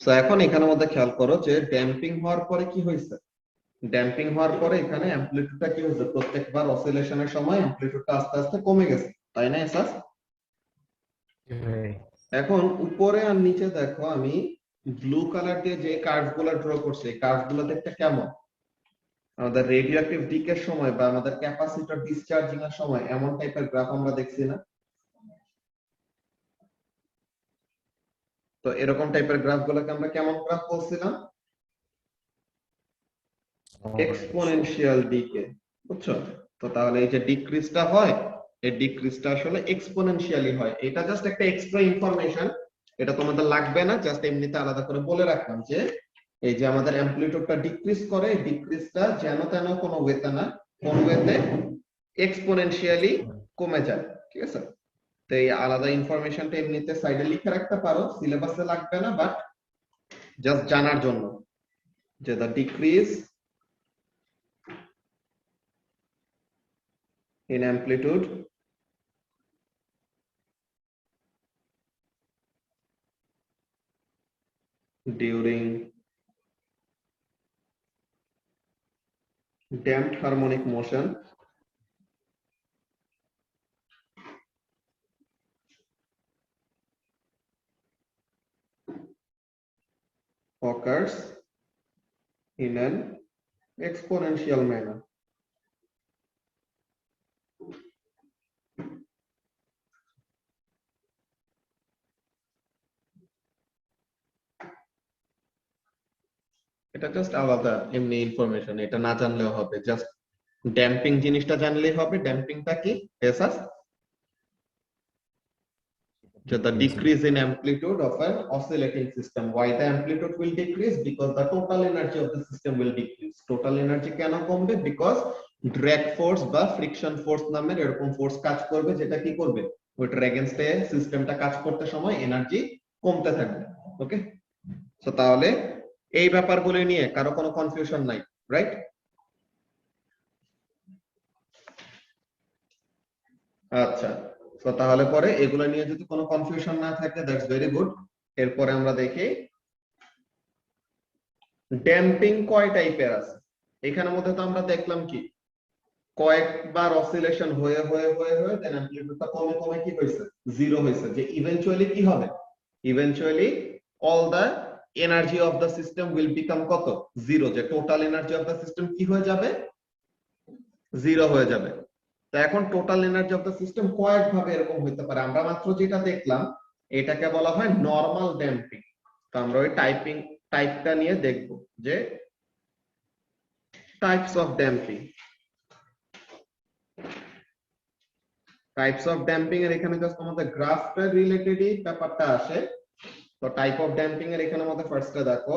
A: সো এখন এখানের মধ্যে খেয়াল করো যে ড্যাম্পিং হওয়ার পরে কি হয়েছে? ড্যাম্পিং হওয়ার পরে এখানে অ্যামপ্লিটিউডটা কি হয়েছে? প্রত্যেকবার অসিলেশনের সময় অ্যামপ্লিটিউডটা আস্তে আস্তে কমে গেছে, তাই না এসাস?
D: জি ভাই।
A: এখন উপরে আর নিচে দেখো আমি ব্লু কালার দিয়ে যে কার্ভগুলো ড্র করছি, এই কার্ভগুলো দেখতে কেমন? আমাদের রেডিওঅ্যাক্টিভ ডিকের সময় বা আমাদের ক্যাপাসিটর ডিসচার্জিং এর সময় এমন টাইপের গ্রাফ আমরা দেখছি না? তো এরকম টাইপের গ্রাফগুলোকে আমরা কেমন গ্রাফ বলছিলাম? এক্সপোনেনশিয়াল ডিকে, বুঝছো? তো তাহলে এই যে ডিক্রিজটা হয়, এই ডিক্রিজটা আসলে এক্সপোনেনশিয়ালি হয়। এটা জাস্ট একটা এক্সট্রা ইনফরমেশন, এটা তোমাদের লাগবে না, জাস্ট এমনিতে আলাদা করে বলে রাখলাম যে এই যে আমাদের অ্যামপ্লিটিউডটা ডিক্রিজ করে, এই ডিক্রিজটা যেন তেন কোনো ওয়েতে না, কোন ওয়েতে? এক্সপোনেনশিয়ালি কমে যায়, ঠিক আছে? তো এই আলাদা ইনফরমেশনটা এমনিতে সাইডে লিখে রাখতে পারো, সিলেবাসে লাগবে না, বাট জাস্ট জানার জন্য যে দা decrease in amplitude during damped harmonic motion occurs in an exponential manner. এটা জাস্ট আলাদা এমনি ইনফরমেশন, এটা না জানলেও হবে, জাস্ট ড্যাম্পিং জিনিসটা জানলেই হবে। ড্যাম্পিংটা কি Asus? The decrease in amplitude of an oscillating system. Why the amplitude will decrease? Because the total energy of the system will decrease. Total energy কেন কমবে? Because drag force বা friction force নামের এরকম force কাজ করবে, যেটা কি করবে, ওইটার এগেইনস্টে সিস্টেমটা কাজ করতে সময় এনার্জি কমতে থাকবে। ওকে, সো তাহলে এই ব্যাপারগুলো নিয়ে কারো কোনো কনফিউশন নাই, রাইট? আচ্ছা, তো তাহলে পরে এগুলো নিয়ে যদি কোনো কনফিউশন না থাকে, দ্যাটস ভেরি গুড। এরপরে আমরা দেখি ড্যাম্পিং কয় টাইপের আছে। এখানের মধ্যে তো আমরা দেখলাম কি কয়েকবার অসিলেশন হয়ে হয়ে হয়ে হয়ে দেন অ্যামপ্লিটিউডটা কমে কমে কি হইছে, জিরো হইছে, যে ইভেন্চুয়ালি কি হবে, eventually all the energy of the system will become কত, জিরো, যে total energy of the system কি হয়ে যাবে, জিরো হয়ে যাবে। তো এখন total energy of the system কয়েক ভাবে এরকম হইতে পারে, আমরা মাত্র যেটা দেখলাম এটাকে বলা হয় নরমাল ড্যাম্পিং। তো আমরা ওই টাইপটা নিয়ে দেখব, যে types of damping. Types of damping এর এখানে জাস্ট আমাদের গ্রাফটা রিলেটেডই ব্যাপারটা আসে। তো টাইপ অফ ড্যাম্পিং এর এখানে আমাদের ফার্স্টে দেখো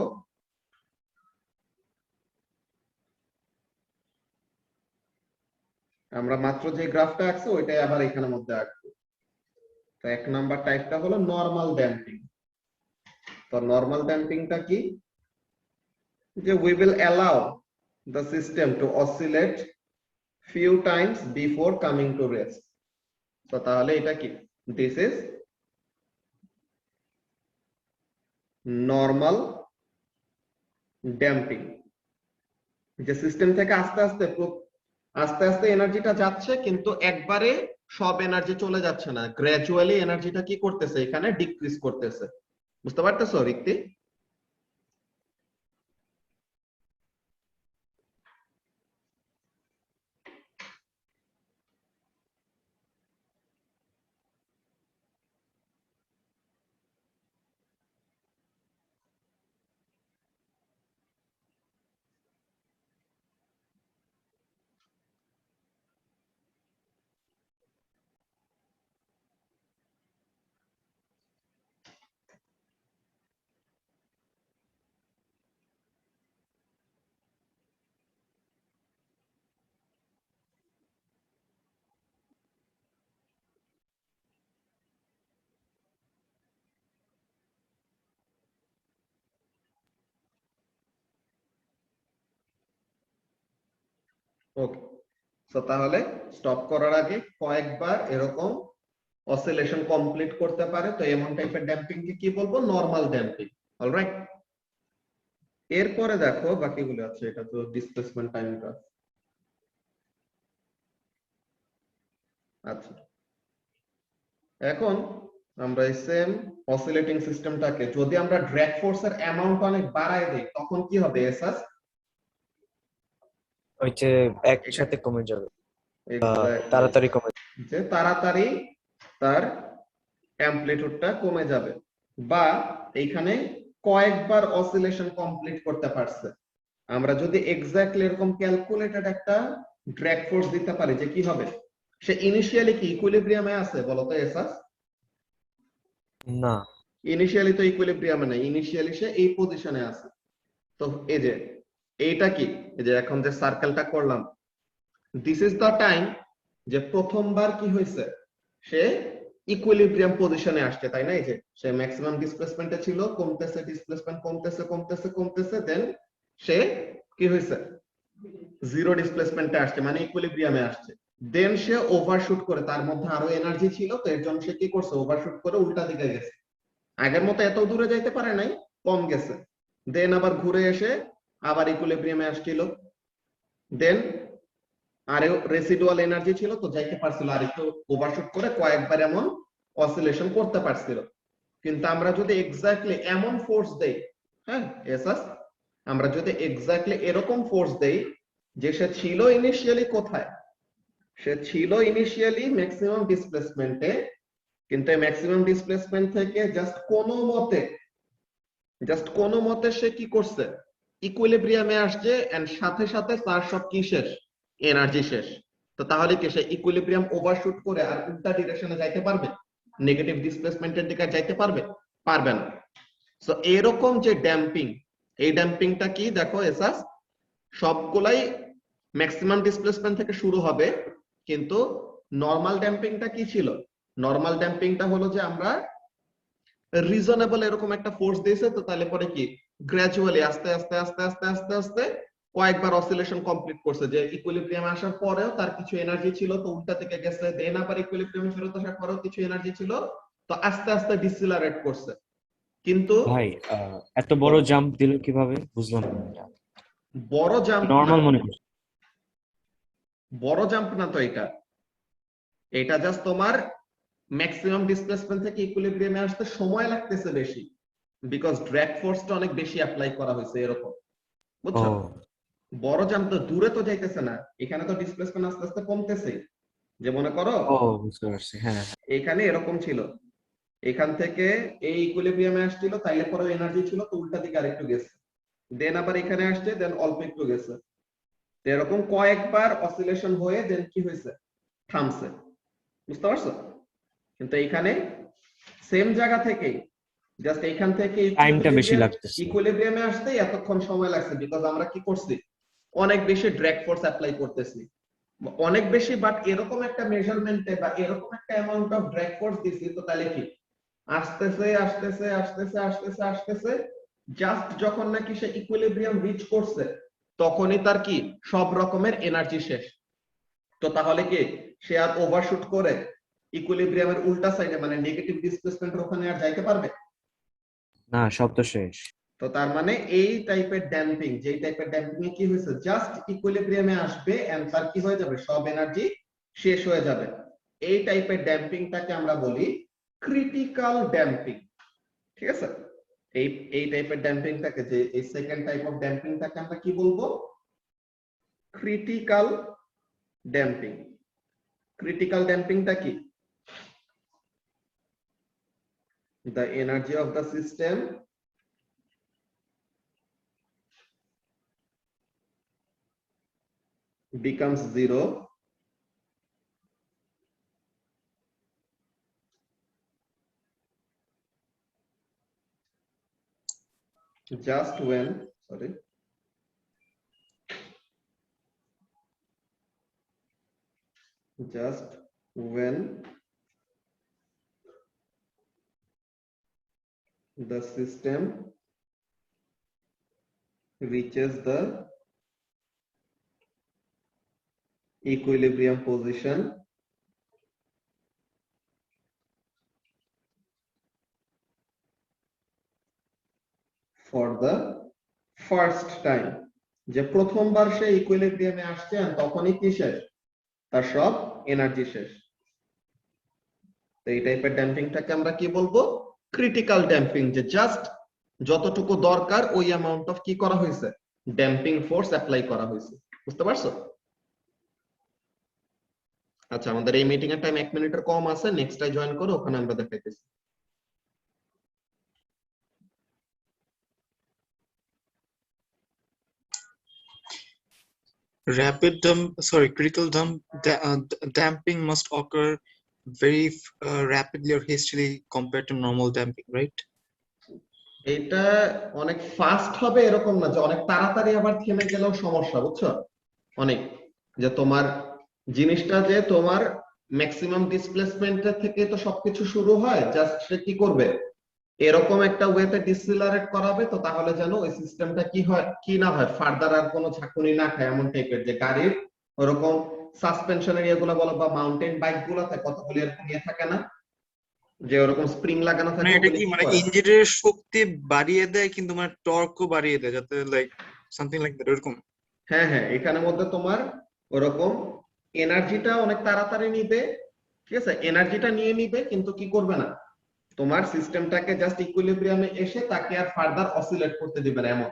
A: আমরা মাত্র যে গ্রাফটা আঁকছি ওইটাই আবার এখানের মধ্যে আঁকবো। তো এক নাম্বার টাইপটা হলো নরমাল ড্যাম্পিং। তো নরমাল ড্যাম্পিংটা কি, যে we will allow the system to oscillate few times before coming to rest. তো তাহলে এটা কি, this is normal damping, যে সিস্টেম থেকে আস্তে আস্তে আস্তে আস্তে এনার্জিটা যাচ্ছে, কিন্তু একবারে সব এনার্জি চলে যাচ্ছে না, গ্র্যাজুয়ালি এনার্জিটা কি করতেছে, এখানে ডিক্রিজ করতেছে। বুঝতে পারতেছো রিক্তি? ওকে, সো তাহলে স্টপ করার আগে কয়েকবার এরকম অসিলেশন কমপ্লিট করতে পারে, তো এমন টাইপের ড্যাম্পিং কে কি বলবো, নরমাল ড্যাম্পিং। অলরাইট, এরপরে দেখো বাকিগুলো আছে, এটা তো ডিসপ্লেসমেন্ট টাইম গ্রাফ। আচ্ছা, এখন আমরা এই সেম অসিলেটিং সিস্টেমটাকে যদি আমরা ড্র্যাগ ফোর্সের অ্যামাউন্ট অনেক বাড়ায় দেই, তখন কি হবে এসাস,
D: ওই যে একসাথে কমে যাবে,
A: Exactly.
D: তাড়াতাড়ি কমে যাবে।
A: যে তাড়াতাড়ি তার অ্যামপ্লিটিউডটা কমে যাবে, বা এইখানে কয়েকবার অসিলেশন কমপ্লিট করতে পারছে। আমরা যদি এক্স্যাক্টলি এরকম ক্যালকুলেটেড একটা ড্র্যাগ ফোর্স দিতে পারি, যে কি হবে, সে ইনিশিয়ালি কি ইকুইলিব্রিয়ামে আছে বলো তো এসাস?
D: না,
A: ইনিশিয়ালি তো ইকুইলিব্রিয়ামে নাই, ইনিশিয়ালি সে এই পজিশনে আছে। তো এই যে এইটা কি, এই যে এখন যে সার্কেলটা করলাম, দিস ইজ দা টাইম যে প্রথমবার কি হয়েছে, সে ইকুইলিব্রিয়াম পজিশনে আসছে, তাই না? এই যে সে ম্যাক্সিমাম ডিসপ্লেসমেন্টে ছিল, কমতেছে, ডিসপ্লেসমেন্ট কমতেছে কমতেছে কমতেছে, দেন সে কি হয়েছে, জিরো ডিসপ্লেসমেন্টে আসছে, মানে ইকুইলিব্রিয়ামে আসছে। দেন সে ওভারশুট করে, তার মধ্যে আরো এনার্জি ছিল, তো এর জন্য সে কি করছে, ওভারশুট করে উল্টা দিকে গেছে। আগের মতো এত দূরে যাইতে পারে নাই, কম গেছে, দেন আবার ঘুরে এসে আবার ইকুইলিব্রিয়ামে আসছিল, দেন আরো রেসিডুয়াল এনার্জি ছিল তো যাইতে পারছিল, আর একটু ওভারশুট করে কয়েকবার এমন অসিলেশন করতে পারছিল। কিন্তু আমরা যদি এক্স্যাক্টলি এমন ফোর্স দেই, হ্যাঁ এসাস, আমরা যদি এক্স্যাক্টলি এরকম ফোর্স দেই যে সে ছিল ইনিশিয়ালি কোথায়, সে ছিল ইনিশিয়ালি ম্যাক্সিমাম ডিসপ্লেসমেন্টে, কিন্তু এই ম্যাক্সিমাম ডিসপ্লেসমেন্ট থেকে জাস্ট কোনো মতে সে কি করছে, ইকুইলিব্রিয়ামে আসছে, এন্ড সাথে সাথে তার সব কি শেষ, এনার্জি শেষ। তো তাহলে কি সে ইকুইলিব্রিয়াম ওভারশুট করে আর উল্টা ডিরেকশনে যাইতে পারবে, নেগেটিভ ডিসপ্লেসমেন্টের দিকে যাইতে পারবে? পারবে না। সো এরকম যে ড্যাম্পিং, এই ড্যাম্পিংটা কি দেখো এসাস, সবগুলাই ম্যাক্সিমাম ডিসপ্লেসমেন্ট থেকে শুরু হবে, কিন্তু নরমাল ড্যাম্পিংটা কি ছিল? নরমাল ড্যাম্পিংটা হলো যে আমরা রিজনেবল এরকম একটা ফোর্স দিয়েছে, তো তাহলে পরে কি গ্র্যাজুয়ালি আস্তে আস্তে আস্তে আস্তে আস্তে আস্তে কয়েকবার অসিলেশন কমপ্লিট করছে, যে ইকুইলিব্রিয়ামে আসার পরেও তার কিছু এনার্জি ছিল, তো উল্টা থেকে গেছে, দেন আবার ইকুইলিব্রিয়ামে ফেরত আসার পরেও কিছু এনার্জি ছিল, তো আস্তে আস্তে ডিসিলারেট করছে। কিন্তু
D: ভাই এত বড় জাম্প দিল কিভাবে বুঝলাম না এটা।
A: বড় জাম্প
D: নরমাল মনে করছি।
A: বড় জাম্প না তো এটা, এটা জাস্ট তোমার ম্যাক্সিমাম ডিসপ্লেসমেন্ট থেকে ইকুইলিব্রিয়ামে আসতে সময় লাগতেছে বেশি, বিকজ ড্র্যাগ ফোর্সটা অনেক বেশি অ্যাপ্লাই করা হয়েছে এরকম,
D: ও
A: বুঝছো? বড় জাম্প তো দূরে তো যাইতেছে না, এখানে তো ডিসপ্লেসমেন্ট আস্তে আস্তে কমতেছে। যে মনে করো
D: ও বুঝতে পারছি, হ্যাঁ।
A: এখানে এরকম ছিল, এখান থেকে এই ইকুইলিব্রিয়ামে আসছিল, তাইলে পরে এনার্জি ছিল, তো উল্টা দিকে আরেকটু গেছে, দেন আবার এখানে আসছে, দেন অল্প একটু গেছে, এরকম কয়েকবার অসিলেশন হয়ে দেন কি হয়েছে, থামছে। বুঝতে পারছো? কিন্তু এখানে সেম জায়গা থেকে জাস্ট এইখান থেকে
D: টাইমটা বেশি লাগতেছে।
A: ইকুইলিব্রিয়ামে আসতে এতক্ষণ সময় লাগছে, বিকজ আমরা কি করছি, অনেক বেশি ড্র্যাগ ফোর্স অ্যাপ্লাই করতেছি, অনেক বেশি, বাট এরকম একটা মেজারমেন্টে বা এরকম একটা অ্যামাউন্ট অফ ড্র্যাগ ফোর্স দিছি, তো তাহলে কি আসতেছে আসতেছে আসতেছে আসতেছে আসতেছে, জাস্ট যখন নাকি সে ইকুইলিব্রিয়াম রিচ করছে, তখনই তার কি সব রকমের এনার্জি শেষ। তো তাহলে কি সে আর ওভারশুট করে ইকুইলিব্রিয়ামের উল্টা সাইডে মানে নেগেটিভ ডিসপ্লেসমেন্টের ওখানে আর যাইতে পারবে?
D: না, সব তো শেষ।
A: তো তার মানে এই টাইপের ড্যাম্পিং, যেই টাইপের ড্যাম্পিং এ কি হয়েছে, জাস্ট ইকুইলিব্রিয়ামে আসবে এন্ড তার কি হয়ে যাবে, সব এনার্জি শেষ হয়ে যাবে। এই টাইপের ড্যাম্পিংটাকে আমরা বলি ক্রিটিক্যাল ড্যাম্পিং। ঠিক আছে? এই টাইপের ড্যাম্পিংটাকে, যে এই সেকেন্ড টাইপ অফ ড্যাম্পিংটাকে আমরা কি বলবো, ক্রিটিক্যাল ড্যাম্পিং। ক্রিটিক্যাল ড্যাম্পিংটা কি? the energy of the system becomes zero just when the system reaches the equilibrium position for the first time, যে প্রথমবার সে ইকুইলিব্রিয়ামে আসছে তখনই কি শেষ, তার সব এনার্জি শেষ। তো এই টাইপের ড্যাম্পিংটাকে আমরা কি বলবো, ক্রিটিক্যাল ড্যাম্পিং, যে জাস্ট যতটুকু দরকার ওই অ্যামাউন্ট অফ কি করা হয়েছে, ড্যাম্পিং ফোর্স অ্যাপ্লাই করা হয়েছে। বুঝতে পারছো? আচ্ছা, আমাদের এই মিটিং এর টাইম 1 মিনিটের কম আছে, নেক্সট টাই জয়েন করো, ওখানে আমরা দেখাইতেছি।
C: Damping must occur very rapidly or hastily compared to normal damping, right?
A: এটা অনেক ফাস্ট হবে এরকম না, যে অনেক তাড়াতাড়ি আবার থেমে গেলেও সমস্যা, বুঝছো? অনেক, যে তোমার জিনিসটা যে তোমার ম্যাক্সিমাম ডিসপ্লেসমেন্টের থেকে তো সবকিছু শুরু হয়, জাস্ট সে কি করবে, এরকম একটা ওয়েতে ডিসিলারেট করাবে, তো তাহলে যেন ওই সিস্টেমটা কি হয়, কি না হয়, ফার্দার আর কোনো ঝাঁকুনি না খায়, এমন টাইপের, যে গাড়ির ওরকম সাসপেনশনের ইয়েগুলো বলো বা মাউন্টেন বাইক গুলোতে কতগুলো এরকম ইয়ে থাকে না, যে ওরকম স্প্রিং লাগানো
C: মানে
A: থাকে
C: এটা
A: ওগুলি
C: কি
A: কি
C: মানে
A: করে?
C: ইঞ্জিনের শক্তি বাড়িয়ে দেয় কিন্তু মানে টর্কও বাড়িয়ে দেয় যাতে লাইক সামথিং লাইক দ্যাট এরকম।
A: হ্যাঁ হ্যাঁ, এখানের মধ্যে তোমার ওরকম এনার্জিটা অনেক তাড়াতাড়ি নিবে, ঠিক আছে, এনার্জিটা নিয়ে নিবে কিন্তু কি করবে না, তোমার সিস্টেমটাকে জাস্ট ইকুইলিব্রিয়ামে এসে তাকে আর ফার্দার অসিলেট করতে দিবে না, এমন,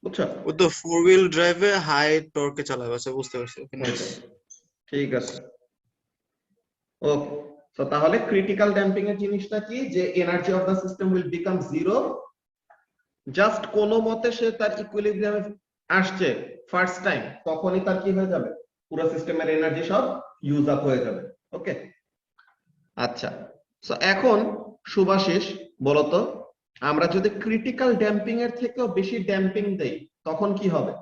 A: বুঝছো?
C: ও তো 4 হুইল ড্রাইভে হাই টর্কে চালাবে, আচ্ছা বুঝতে পারছি, ওকে নাইস।
A: ওইটাই, ঠিক আছে। ওকে, তো তাহলে ক্রিটিক্যাল ড্যাম্পিং এর জিনিসটা কি, যে energy of the system will become zero, just কোনো মতে সে তার ইকুইলিব্রিয়ামে আসছে ফার্স্ট টাইম, তখনই তার কি হয়ে যাবে, পুরো সিস্টেমের এনার্জি সব ইউজ আপ হয়ে যাবে। ওকে, আচ্ছা, সো এখন শুভাশিস বলতো, আমরা যদি ক্রিটিক্যাল ড্যাম্পিং এর থেকেও বেশি ড্যাম্পিং দেই তখন কি হবে?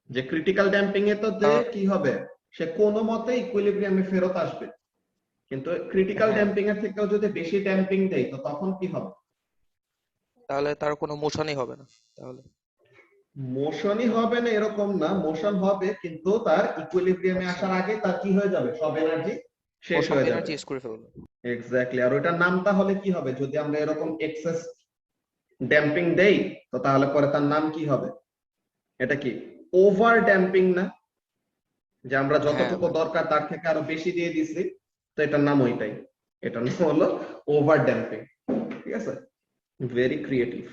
A: যে ক্রিটিক্যাল ড্যাম্পিং এ তো যে কি হবে, সে কোনো মতে ইকুইলিব্রিয়ামে ফেরত আসবে, কিন্তু ক্রিটিক্যাল
E: হ্যাঁ,
A: ড্যাম্পিং এর থেকেও যদি বেশি ড্যাম্পিং দেই তো তখন কি হবে?
E: তাহলে তার কোনো মোশনই হবে না তাহলে।
A: মোশনই হবে না এরকম না, মোশন হবে কিন্তু তার ইকুইলিব্রিয়ামে
E: আচ্ছা,
A: আসার আগে তার কি হয়ে যাবে, সব এনার্জি
E: ও
A: শেষ
E: সব
A: হয়ে যাবে।
E: এনার্জি ইউজ করে ফেলবে।
A: এক্স্যাক্টলি, আর ওইটার নাম তাহলে কি হবে, যদি আমরা এরকম এক্সেস ড্যাম্পিং দেই তো তাহলে পরে তার নাম কি হবে? এটা কি ওভার ড্যাম্পিং না? যে আমরা
E: হ্যাঁ
A: যতটুকু
E: ভাই,
A: দরকার তার থেকে আরো বেশি দিয়ে দিছি, তো এটার নাম ওইটাই, এটার নাম হলো ওভার ড্যাম্পিং। ঠিক আছে, ভেরি ক্রিয়েটিভ।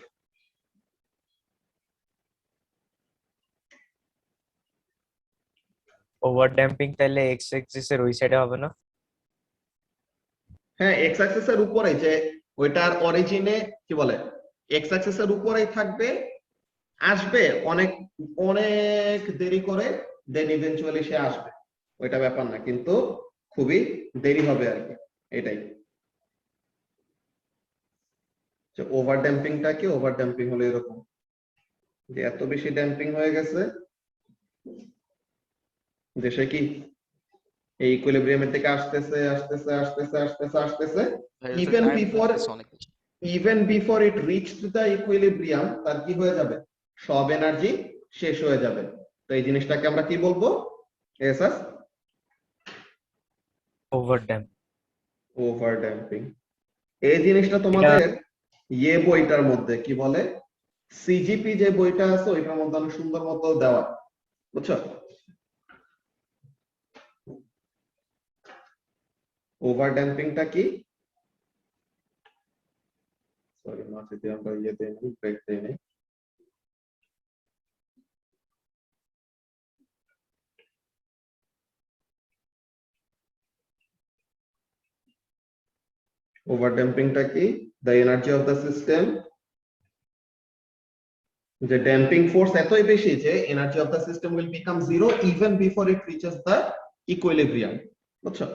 B: ওভার ড্যাম্পিং তাহলে এক্স এক্সিস এর ওই সাইডে হবে না?
A: হ্যাঁ, এক্স অ্যাক্সিস এর উপরে, যে ওইটার অরিজিনে কি বলে, এক্স অ্যাক্সিস এর উপরেই থাকবে, আসবে অনেক অনেক দেরি করে, দেন ইভেনচুয়ালি সে আসবে, ওইটা ব্যাপার না, কিন্তু খুবই দেরি হবে আর কি, এটাই। যে ওভার ড্যাম্পিংটা কি, ওভার ড্যাম্পিং হলো এরকম যে এত বেশি ড্যাম্পিং হয়ে গেছে যে সে কি এই ইকুইলিব্রিয়ামের দিকে আসতেছে আসতেছে আসতেছে আসতেছে আসতেছে,
E: ভাই এটা তো
A: ইভেন
E: টাইম
A: বিফোর
E: লাগতেছে অনেক বেশি।
A: Even before it reached the equilibrium, তার কি হয়ে যাবে, সব এনার্জি শেষ হয়ে যাবে। তো এই জিনিসটাকে আমরা কি বলবো, Asus
B: over damp.
A: Over damping. এই জিনিসটা
B: এটা
A: তোমাদের ইয়ে বইটার মধ্যে কি বলে, সিজিপি যে বইটা আছে ওইটার মধ্যে অনেক সুন্দর মতো দেওয়া, বুঝছো? ওভার ড্যাম্পিংটা কি, সরি মাঝে দিয়ে আমরা ইয়ে দেই ব্রেক দেই নাই। ওভার ড্যাম্পিংটা কি, the energy of the system, যে ড্যাম্পিং ফোর্স এতই বেশি যে energy of the system will become zero even before it reaches the equilibrium, বুঝছো?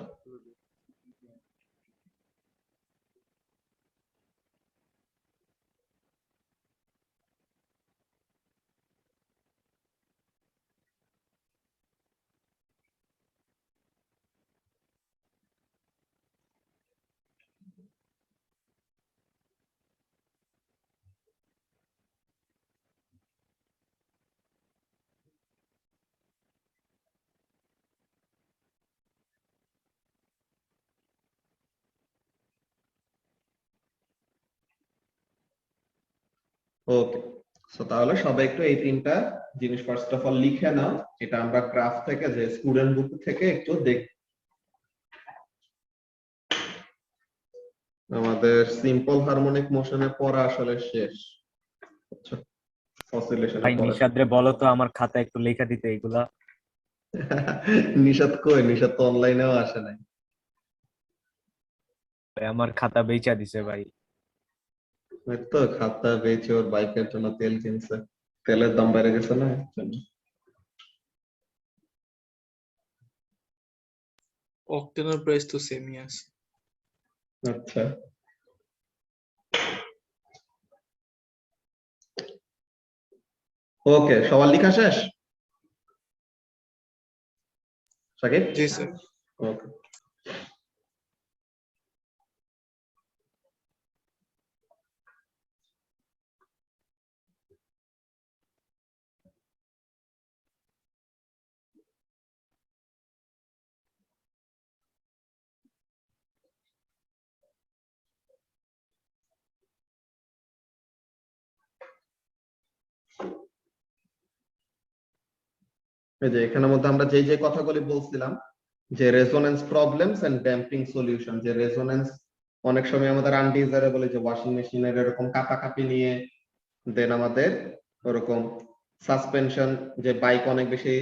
A: ওকে, সো তাহলে সবাই একটু এই তিনটা জিনিস ফার্স্ট অফ অল লিখে নাও, এটা আমরা গ্রাফ থেকে যে স্টুডেন্ট বুক থেকে একটু দেখ, আমাদের সিম্পল হারমোনিক মোশনের পড়া আসলে শেষ, বুঝছো,
B: ভাই
A: অসিলেশনের পড়া শেষ।
B: নিশাদ রে বলো তো আমার খাতায় একটু লেখা দিতে এগুলা।
A: নিশাত কই, নিশাত তো অনলাইনেও আসে নাই।
B: ভাই, আমার খাতা বেচা দিছে ভাই।
A: ওই তো খাতা বেচে ওর বাইকের জন্য তেল কিনছে, তেলের দাম বেড়ে গেছে না এর জন্য।
C: অক্টেনের প্রাইস তো সেমই আছে।
A: আচ্ছা, ওকে, সবার লেখা শেষ সাকিব?
C: জি স্যার।
A: ওকে। এই যে এখানের মধ্যে আমরা যে কথাগুলি বলছিলাম যে resonance problems and damping solution, যে রেজোনেন্স অনেক সময় আমাদের আনডিজারেবল, যে ওয়াশিং মেশিনের এরকম কাপাকাপি নিয়ে, দেন আমাদের ওরকম সাসপেনশন, যে বাইক অনেক বেশি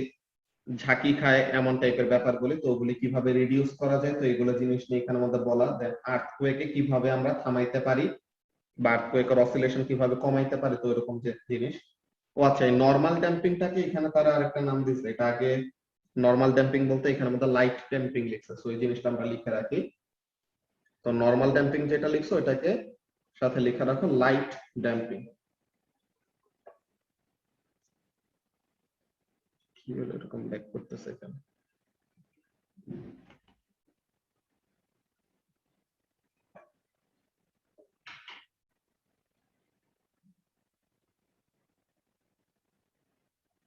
A: ঝাঁকি খায় এমন টাইপের ব্যাপারগুলি, তো ওগুলি কিভাবে রিডিউস করা যায়, তো এইগুলো জিনিস নিয়ে এখানের মধ্যে বলা। দেন আর্থকুয়েকে কিভাবে আমরা থামাইতে পারি বা আর্থকুয়েকের অসিলেশন কিভাবে কমাইতে পারি, তো এরকম যে জিনিস। ও আচ্ছা, এই নরমাল ড্যাম্পিংটাকে এখানে তারা আরেকটা নাম দিয়েছে, এটা আগে নরমাল ড্যাম্পিং বলতে এখানে মধ্যে লাইট ড্যাম্পিং লিখছে, সো এই জিনিসটা আমরা লিখে রাখি। তো নরমাল ড্যাম্পিং যেটা লিখছো এটাকে সাথে লিখে রাখো লাইট ড্যাম্পিং। কি হলো এরকম ব্যাক করতেছে এখানে?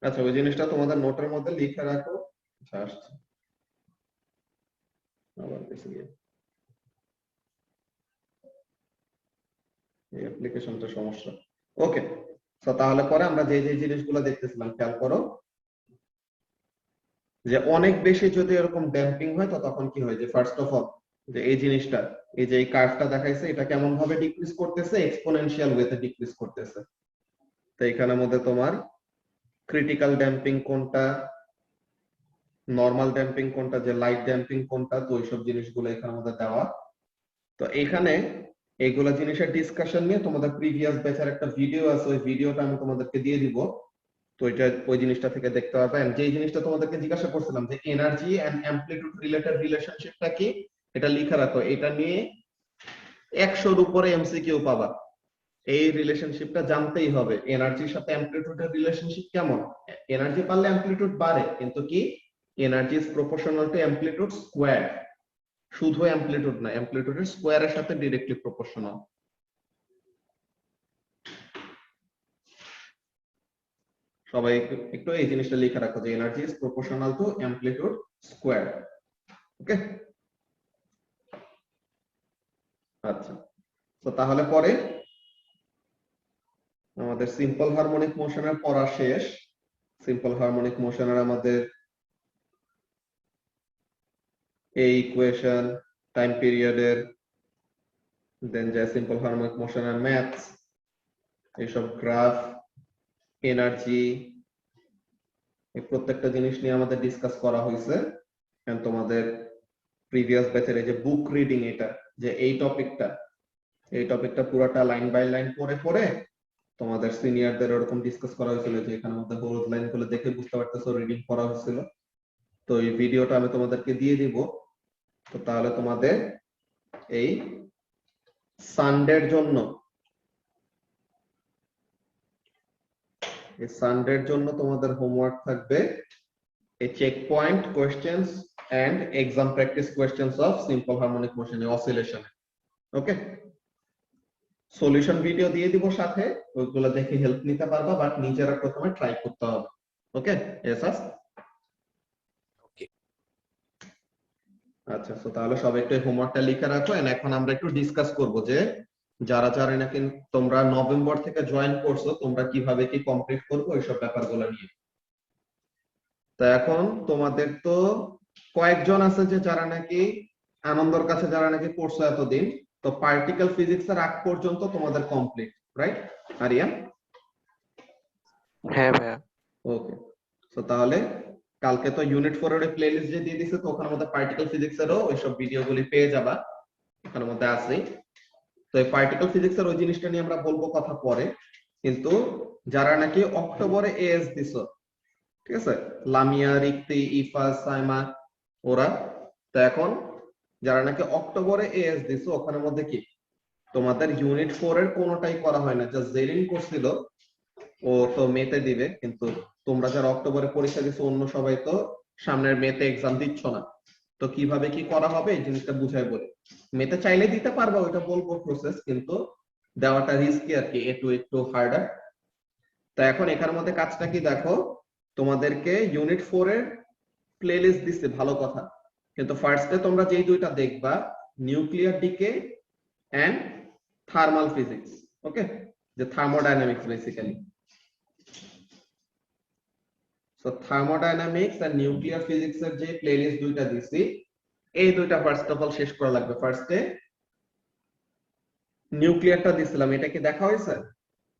A: আচ্ছা, ওই জিনিসটা তোমাদের নোটের মধ্যে লিখে রাখো। আচ্ছা, আসছে আবার কিছু গিয়ে এই অ্যাপ্লিকেশনটা সমস্যা। ওকে, তো তাহলে পরে আমরা যে যে জিনিসগুলো দেখতেছিলাম খেয়াল করো, যে অনেক বেশি যদি এরকম ড্যাম্পিং হয় তো তখন কি হয়, যে ফার্স্ট অফ অল যে এই জিনিসটা, এই যে এই কার্ভটা দেখাইছে, এটা কেমন ভাবে ডিক্রিজ করতেছে, এক্সপোনেনশিয়াল ওয়েতে ডিক্রিজ করতেছে। তো এখানের মধ্যে তোমার ক্রিটিক্যাল ড্যাম্পিং কোনটা, নরমাল ড্যাম্পিং কোনটা, যে লাইট ড্যাম্পিং কোনটা, তো ওইসব জিনিসগুলো এখানের মধ্যে দেওয়া। তো এখানে এইগুলা জিনিসের ডিসকাশন নিয়ে তোমাদের প্রিভিয়াস ব্যাচের একটা ভিডিও আছে, ওই ভিডিওটা আমি তোমাদেরকে দিয়ে দিব। তো এটা ওই জিনিসটা থেকে দেখতে পারবে। এন্ড যে জিনিসটা তোমাদেরকে জিজ্ঞাসা করছিলাম যে এনার্জি এন্ড অ্যামপ্লিটিউড রিলেটেড রিলেশনশিপটা কি, এটা লিখে রাখো। এটা নিয়ে 100-র উপরে এমসিকিউ পাবা। এই রিলেশনশিপটা জানতেই হবে, এনার্জির সাথে অ্যামপ্লিটিউডের রিলেশনশিপ কেমন। এনার্জি বাড়লে অ্যামপ্লিটিউড বাড়ে, কিন্তু কি energy is proportional to amplitude square. শুধু অ্যামপ্লিটিউড না, অ্যামপ্লিটিউডের স্কয়ারের সাথে ডাইরেক্টলি প্রপোর্শনাল। সবাই একটু এই জিনিসটা লিখে রাখো যে energy is proportional to amplitude square. Okay, আচ্ছা। তো তাহলে পরে আমাদের সিম্পল হারমোনিক মোশনের পড়া শেষ। সিম্পল হারমোনিক মোশনের আমাদের এই ইকুয়েশন, টাইম পিরিয়ডের, দেন যে সিম্পল হারমোনিক মোশনের ম্যাথস, এইসব গ্রাফ, এনার্জি, এই প্রত্যেকটা জিনিস নিয়ে আমাদের ডিসকাস করা হয়েছে। তোমাদের প্রিভিয়াস ব্যাচের এই যে বুক রিডিং, এটা যে এই টপিকটা পুরোটা লাইন বাই লাইন পড়ে পড়ে তোমাদের সিনিয়রদের ওরকম ডিসকাস করা হয়েছিল, যে এখানের মধ্যে হলুদ লাইন গুলো দেখে বুঝতে পারতেছো রিডিং করা হয়েছিল। তো এই ভিডিওটা আমি তোমাদেরকে দিয়ে দিব। তো তাহলে তোমাদের এই সানডের জন্য তোমাদের হোমওয়ার্ক থাকবে এই check point questions and exam practice questions of simple harmonic motion oscillation. Okay, solution video দিয়ে দিব সাথে, ওইগুলো দেখে হেল্প নিতে পারবা, বাট নিজেরা প্রথমে ট্রাই করতে হবে। ওকে, এসাস।
E: ওকে,
A: আচ্ছা, তো তাহলে সবাই একটু হোমওয়ার্কটা লিখে রাখো। এখন আমরা একটু ডিসকাস করব যে যারা যারা নাকি তোমরা নভেম্বর থেকে জয়েন করছো, তোমরা কিভাবে কি কমপ্লিট করবে ওইসব ব্যাপারগুলো নিয়ে। তো এখন তোমাদের তো কয়েকজন আছে যে যারা নাকি আনন্দর কাছে যারা নাকি পড়ছো এতদিন, তো পার্টিকেল ফিজিক্স এর আগ পর্যন্ত তোমাদের কমপ্লিট, রাইট আরিয়ান?
E: হ্যাঁ ভাইয়া।
A: ওকে, তো তাহলে কালকে তো ইউনিট 4 এর প্লেলিস্ট যে দিয়ে দিছে, তো ওখানের মধ্যে পার্টিকেল ফিজিক্স এরও ওইসব ভিডিওগুলি পেয়ে যাবা, ওখানের মধ্যে আছে। তো এই পার্টিকেল ফিজিক্স এর ওই জিনিসটা নিয়ে আমরা বলবো কথা পরে। কিন্তু যারা নাকি অক্টোবরে এএস দিছো, ঠিক আছে, লামিয়া, রিক্তি, ইফাজ, সাইমা, ওরা, তো এখন যারা নাকি অক্টোবরে এএস দিছো, ওখানের মধ্যে কি তোমাদের ইউনিট 4 এর কোনোটাই করা হয় না। জাস্ট জেরিন করছিল, ও তো মেতে দিবে, কিন্তু তোমরা যারা অক্টোবরে পরীক্ষা দিছো অন্য সবাই তো সামনের মেতে এক্সাম দিচ্ছ না। তো কিভাবে কি করা হবে এই জিনিসটা বুঝাই বলি। মেতে চাইলে দিতে পারবা, ওইটা বলবো প্রসেস, কিন্তু দেওয়াটা রিস্কি আর কি, একটু হার্ডার। তো এখন এখানের মধ্যে কাজটা কি দেখো, তোমাদেরকে ইউনিট 4 এর প্লেলিস্ট দিচ্ছে, ভালো কথা, কিন্তু ফার্স্টে তোমরা যেই দুইটা দেখবা, nuclear decay and thermal physics. Okay, যে থার্মোডাইনামিক্স বেসিক্যালি। সো থার্মোডাইনামিক্স আর নিউক্লিয়ার ফিজিক্স এর যে প্লেলিস্ট দুইটা দিছি এই দুইটা ফার্স্ট অফ অল শেষ করা লাগবে। ফার্স্টে নিউক্লিয়ারটা দিছিলাম, এটা কি দেখা হয়েছে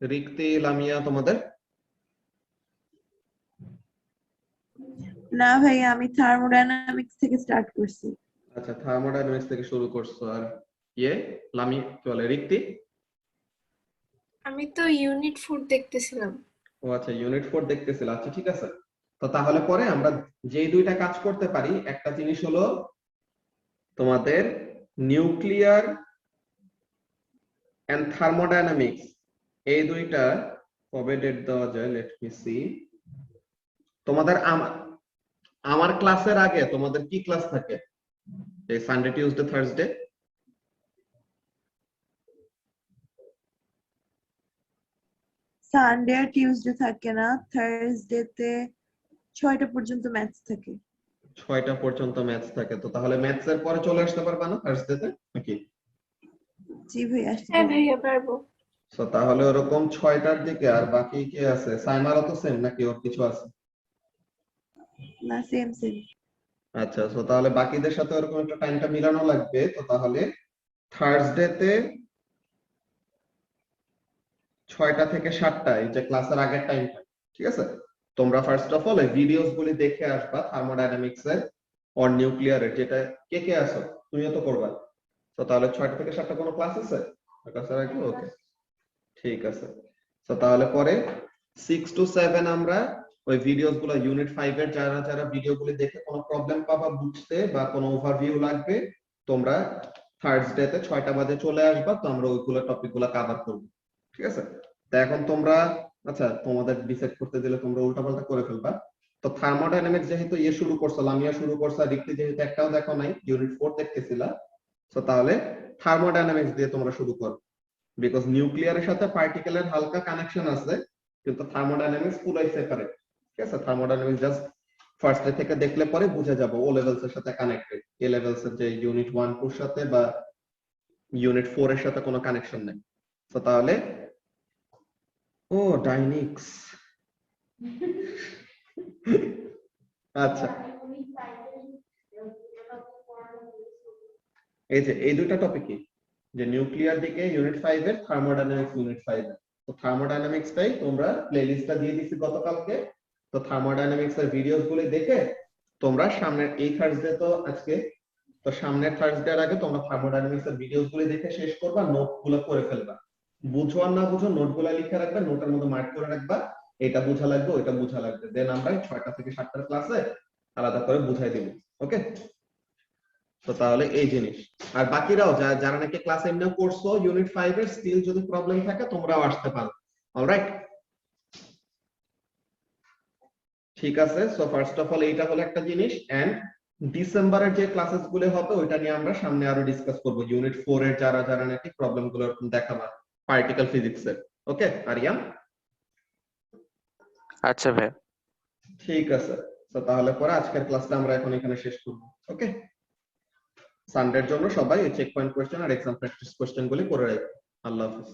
A: রিক্তি, লামিয়া তোমাদের?
F: না ভাইয়া, আমি থার্মোডাইনামিক্স থেকে স্টার্ট করছি।
A: আচ্ছা, থার্মোডাইনামিক্স থেকে শুরু করছো। আর লামি কি বলে, রিক্তি?
G: আমি তো ইউনিট 4 দেখতেছিলাম।
A: ও আচ্ছা, ইউনিট 4 দেখতেছিল। আচ্ছা ঠিক আছে, তো তাহলে পরে আমরা যেই দুইটা কাজ করতে পারি, একটা জিনিস হলো তোমাদের নিউক্লিয়ার এন্ড থার্মোডাইনামিক্স, এই দুইটা কবে ডেট দেওয়া যায়, লেট মি সি। তোমাদের আমার ক্লাসের আগে তোমাদের কি ক্লাস থাকে? এই সানডে, টিউসডে, থার্সডে?
F: সানডে আর টিউসডে থাকে না, থার্সডে তে 6টা পর্যন্ত ম্যাথস থাকে।
A: 6টা পর্যন্ত ম্যাথস থাকে, তো তাহলে ম্যাথস এর পরে চলে আসতে পারবা না থার্সডে তে নাকি?
F: জি ভাই, আসতে
G: হ্যাঁ
F: পারবো।
G: ভাইয়া পারবো।
A: তো তাহলে ওরকম 6টার দিকে। আর বাকি কে আছে? সাইমারও তো সেম নাকি, ওর কিছু আছে?
F: না, সেম সেম।
A: আচ্ছা, তো তাহলে বাকিদের সাথে ওরকম একটা টাইমটা মিলানো লাগবে। তো তাহলে থার্সডে তে 6টা থেকে 7টা, এই যে ক্লাসের আগের টাইমটা, ঠিক আছে? তোমরা ফার্স্ট অফ অল এই ভিডিওস গুলি দেখে আসবা থার্মোডাইনামিক্স এর অর নিউক্লিয়ারের, যেটা কে কে আছো, তুমিও তো করবা। তো তাহলে 6টা থেকে 7টা কোনো ক্লাস আছে? ক্লাসের আগে? ওকে, ঠিক আছে। তো তাহলে পরে 6 to 7 আমরা ওই ভিডিওস গুলো, ইউনিট 5 এর যারা যারা ভিডিও গুলি দেখে কোনো প্রবলেম পাবা বুঝতে বা কোনো ওভারভিউ লাগবে, তোমরা থার্সডে তে 6টা বাজে চলে আসবা। তো আমরা ওইগুলো টপিক গুলো কভার করবো, ঠিক আছে? তো এখন তোমরা, আচ্ছা তোমাদের ডিসাইড করতে দিলে তোমরা উল্টাপাল্টা করে ফেলবা। তো থার্মোডাইনামিক্স যেহেতু শুরু করছো, লামিয়া শুরু করছো, আর রিক্তি যেহেতু একটাও দেখো নাই, ইউনিট 4 দেখতেছিলা, তো তাহলে থার্মোডাইনামিক্স দিয়ে তোমরা শুরু করো। বিকজ নিউক্লিয়ারের সাথে পার্টিকেলের হালকা কানেকশন আছে, কিন্তু থার্মোডাইনামিক্স পুরাই সেপারেট, ঠিক আছে? থার্মোডাইনামিক্স জাস্ট ফার্স্ট থেকে দেখলে পরে বুঝে যাবো ও লেভেলস এর সাথে কানেক্টেড, এ লেভেলস এর যে ইউনিট 1 2 এর সাথে বা ইউনিট 4 এর সাথে কোনো কানেকশন নেই। তো তাহলে ও ডাইনিক্স, আচ্ছা এই যে এই দুইটা টপিকই, যে নিউক্লিয়ার দিকে ইউনিট 5 এর, থার্মোডাইনামিক্স ইউনিট 5 এর। তো থার্মোডাইনামিক্সটাই তোমরা প্লেলিস্টটা দিয়ে দিছি গতকালকে। তো থার্মোডাইনামিক্স এর ভিডিওস গুলো দেখে তোমরা সামনের এই থার্সডে, তো আজকে, তো সামনের থার্সডে এর আগে তোমরা থার্মোডাইনামিক্স এর ভিডিওস গুলো দেখে শেষ করবা, নোট গুলো করে ফেলবা। বুঝো আর না বুঝো নোট গুলো লিখে রাখবা, নোটের মধ্যে মার্ক করে রাখবা, এটা বুঝা লাগবে ওইটা বুঝা লাগবে। দেন আমরা 6টা থেকে 7টার ক্লাসে আলাদা করে বুঝাই দিব। ওকে, তো তাহলে এই জিনিস। আর বাকিরাও যারা নাকি ক্লাস এমনিও করছো ইউনিট 5 এর, স্টিল যদি প্রবলেম থাকে তোমরাও আসতে পারো। অলরাইট, ঠিক আছে। সো ফার্স্ট অফ অল এইটা হলো একটা জিনিস। এন্ড ডিসেম্বরের যে ক্লাসেস গুলো হবে ওইটা নিয়ে আমরা সামনে আরো ডিসকাস করব, ইউনিট 4 এর যারা যারা নাকি প্রবলেম গুলো এরকম দেখাবা পার্টিকেল ফিজিক্স এর। ওকে আরিয়ান?
E: আচ্ছা ভাই।
A: ঠিক আছে, তো তাহলে পরে আজকের ক্লাসটা আমরা এখন এখানে শেষ করব। ওকে, সানডের জন্য সবাই চেক পয়েন্ট কোশ্চেন আর এক্সাম প্র্যাকটিস কোশ্চেন গুলি করে রাখবে। আল্লাহ হাফেজ।